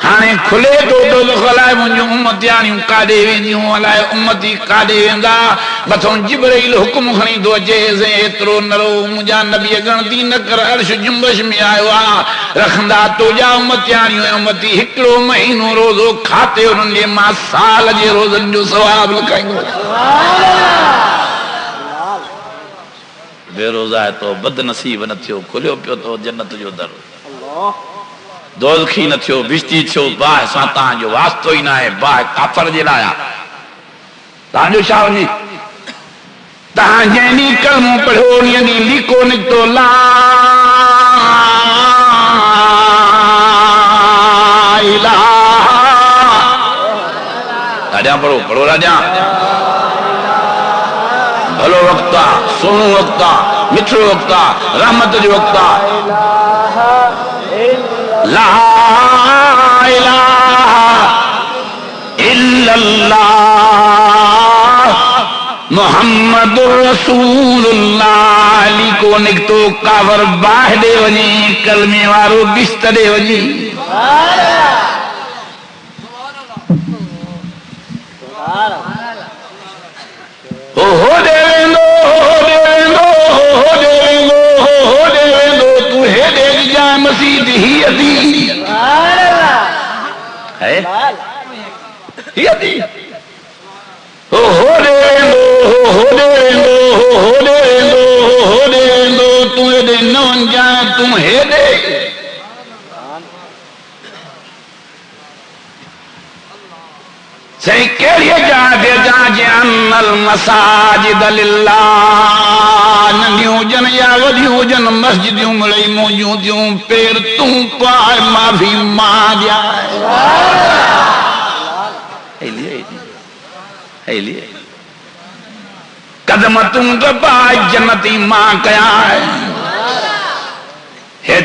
ہانے کھلے دوزخ لائے منجو امتیانی کاڑے ویندیوں لائے امتی کاڑے ویندا بتوں جبرائیل حکم کھنی دو جیزے اترو نرو منجا نبی گنتی نکر عرش جنبش میں آئیوا رکھندا تو جا امتیانی امتی ہکڑو مہینو روزو کھاتے انہوں نے ماں سال جے روزن جو ثواب لکھائیں گے بے روزہ ہے تو بد نصیب نہ تھیو کھلیو پیو تو جنت جو در دوزخی نہ تھیو بشتی تھیو باہ ساتاں جو واسطو ہی نہ ہے باہ کافر جے لایا تاں جو شاہ جی تاں جینی کلموں پڑھو یعنی لکھو نکتو لا الہ راجاں پڑھو راجاں بھلو وقتا سونو وقتا مٹھو وقتا رحمت جو وقتا لا الہ الا اللہ محمد رسول اللہ علی کو نکتو کافر باہ دے ونی کلمے وارو بشت دے ونی ہو دے ویندو تو ہے دے جائے مسیح ہی ادھی ہے ہی ادھی ہو دے ویندو تو ہے دے نون جائے تم ہے دے سہی کیڑیے جا دے جا جان المساجد للہ ننیوں جن یا ودیوں جن مسجدیوں ملئی موجوں دیوں پیر توں پائے معافی ماں جائے ہے لیے قدم تم دبائے جنتی ماں کیا ہے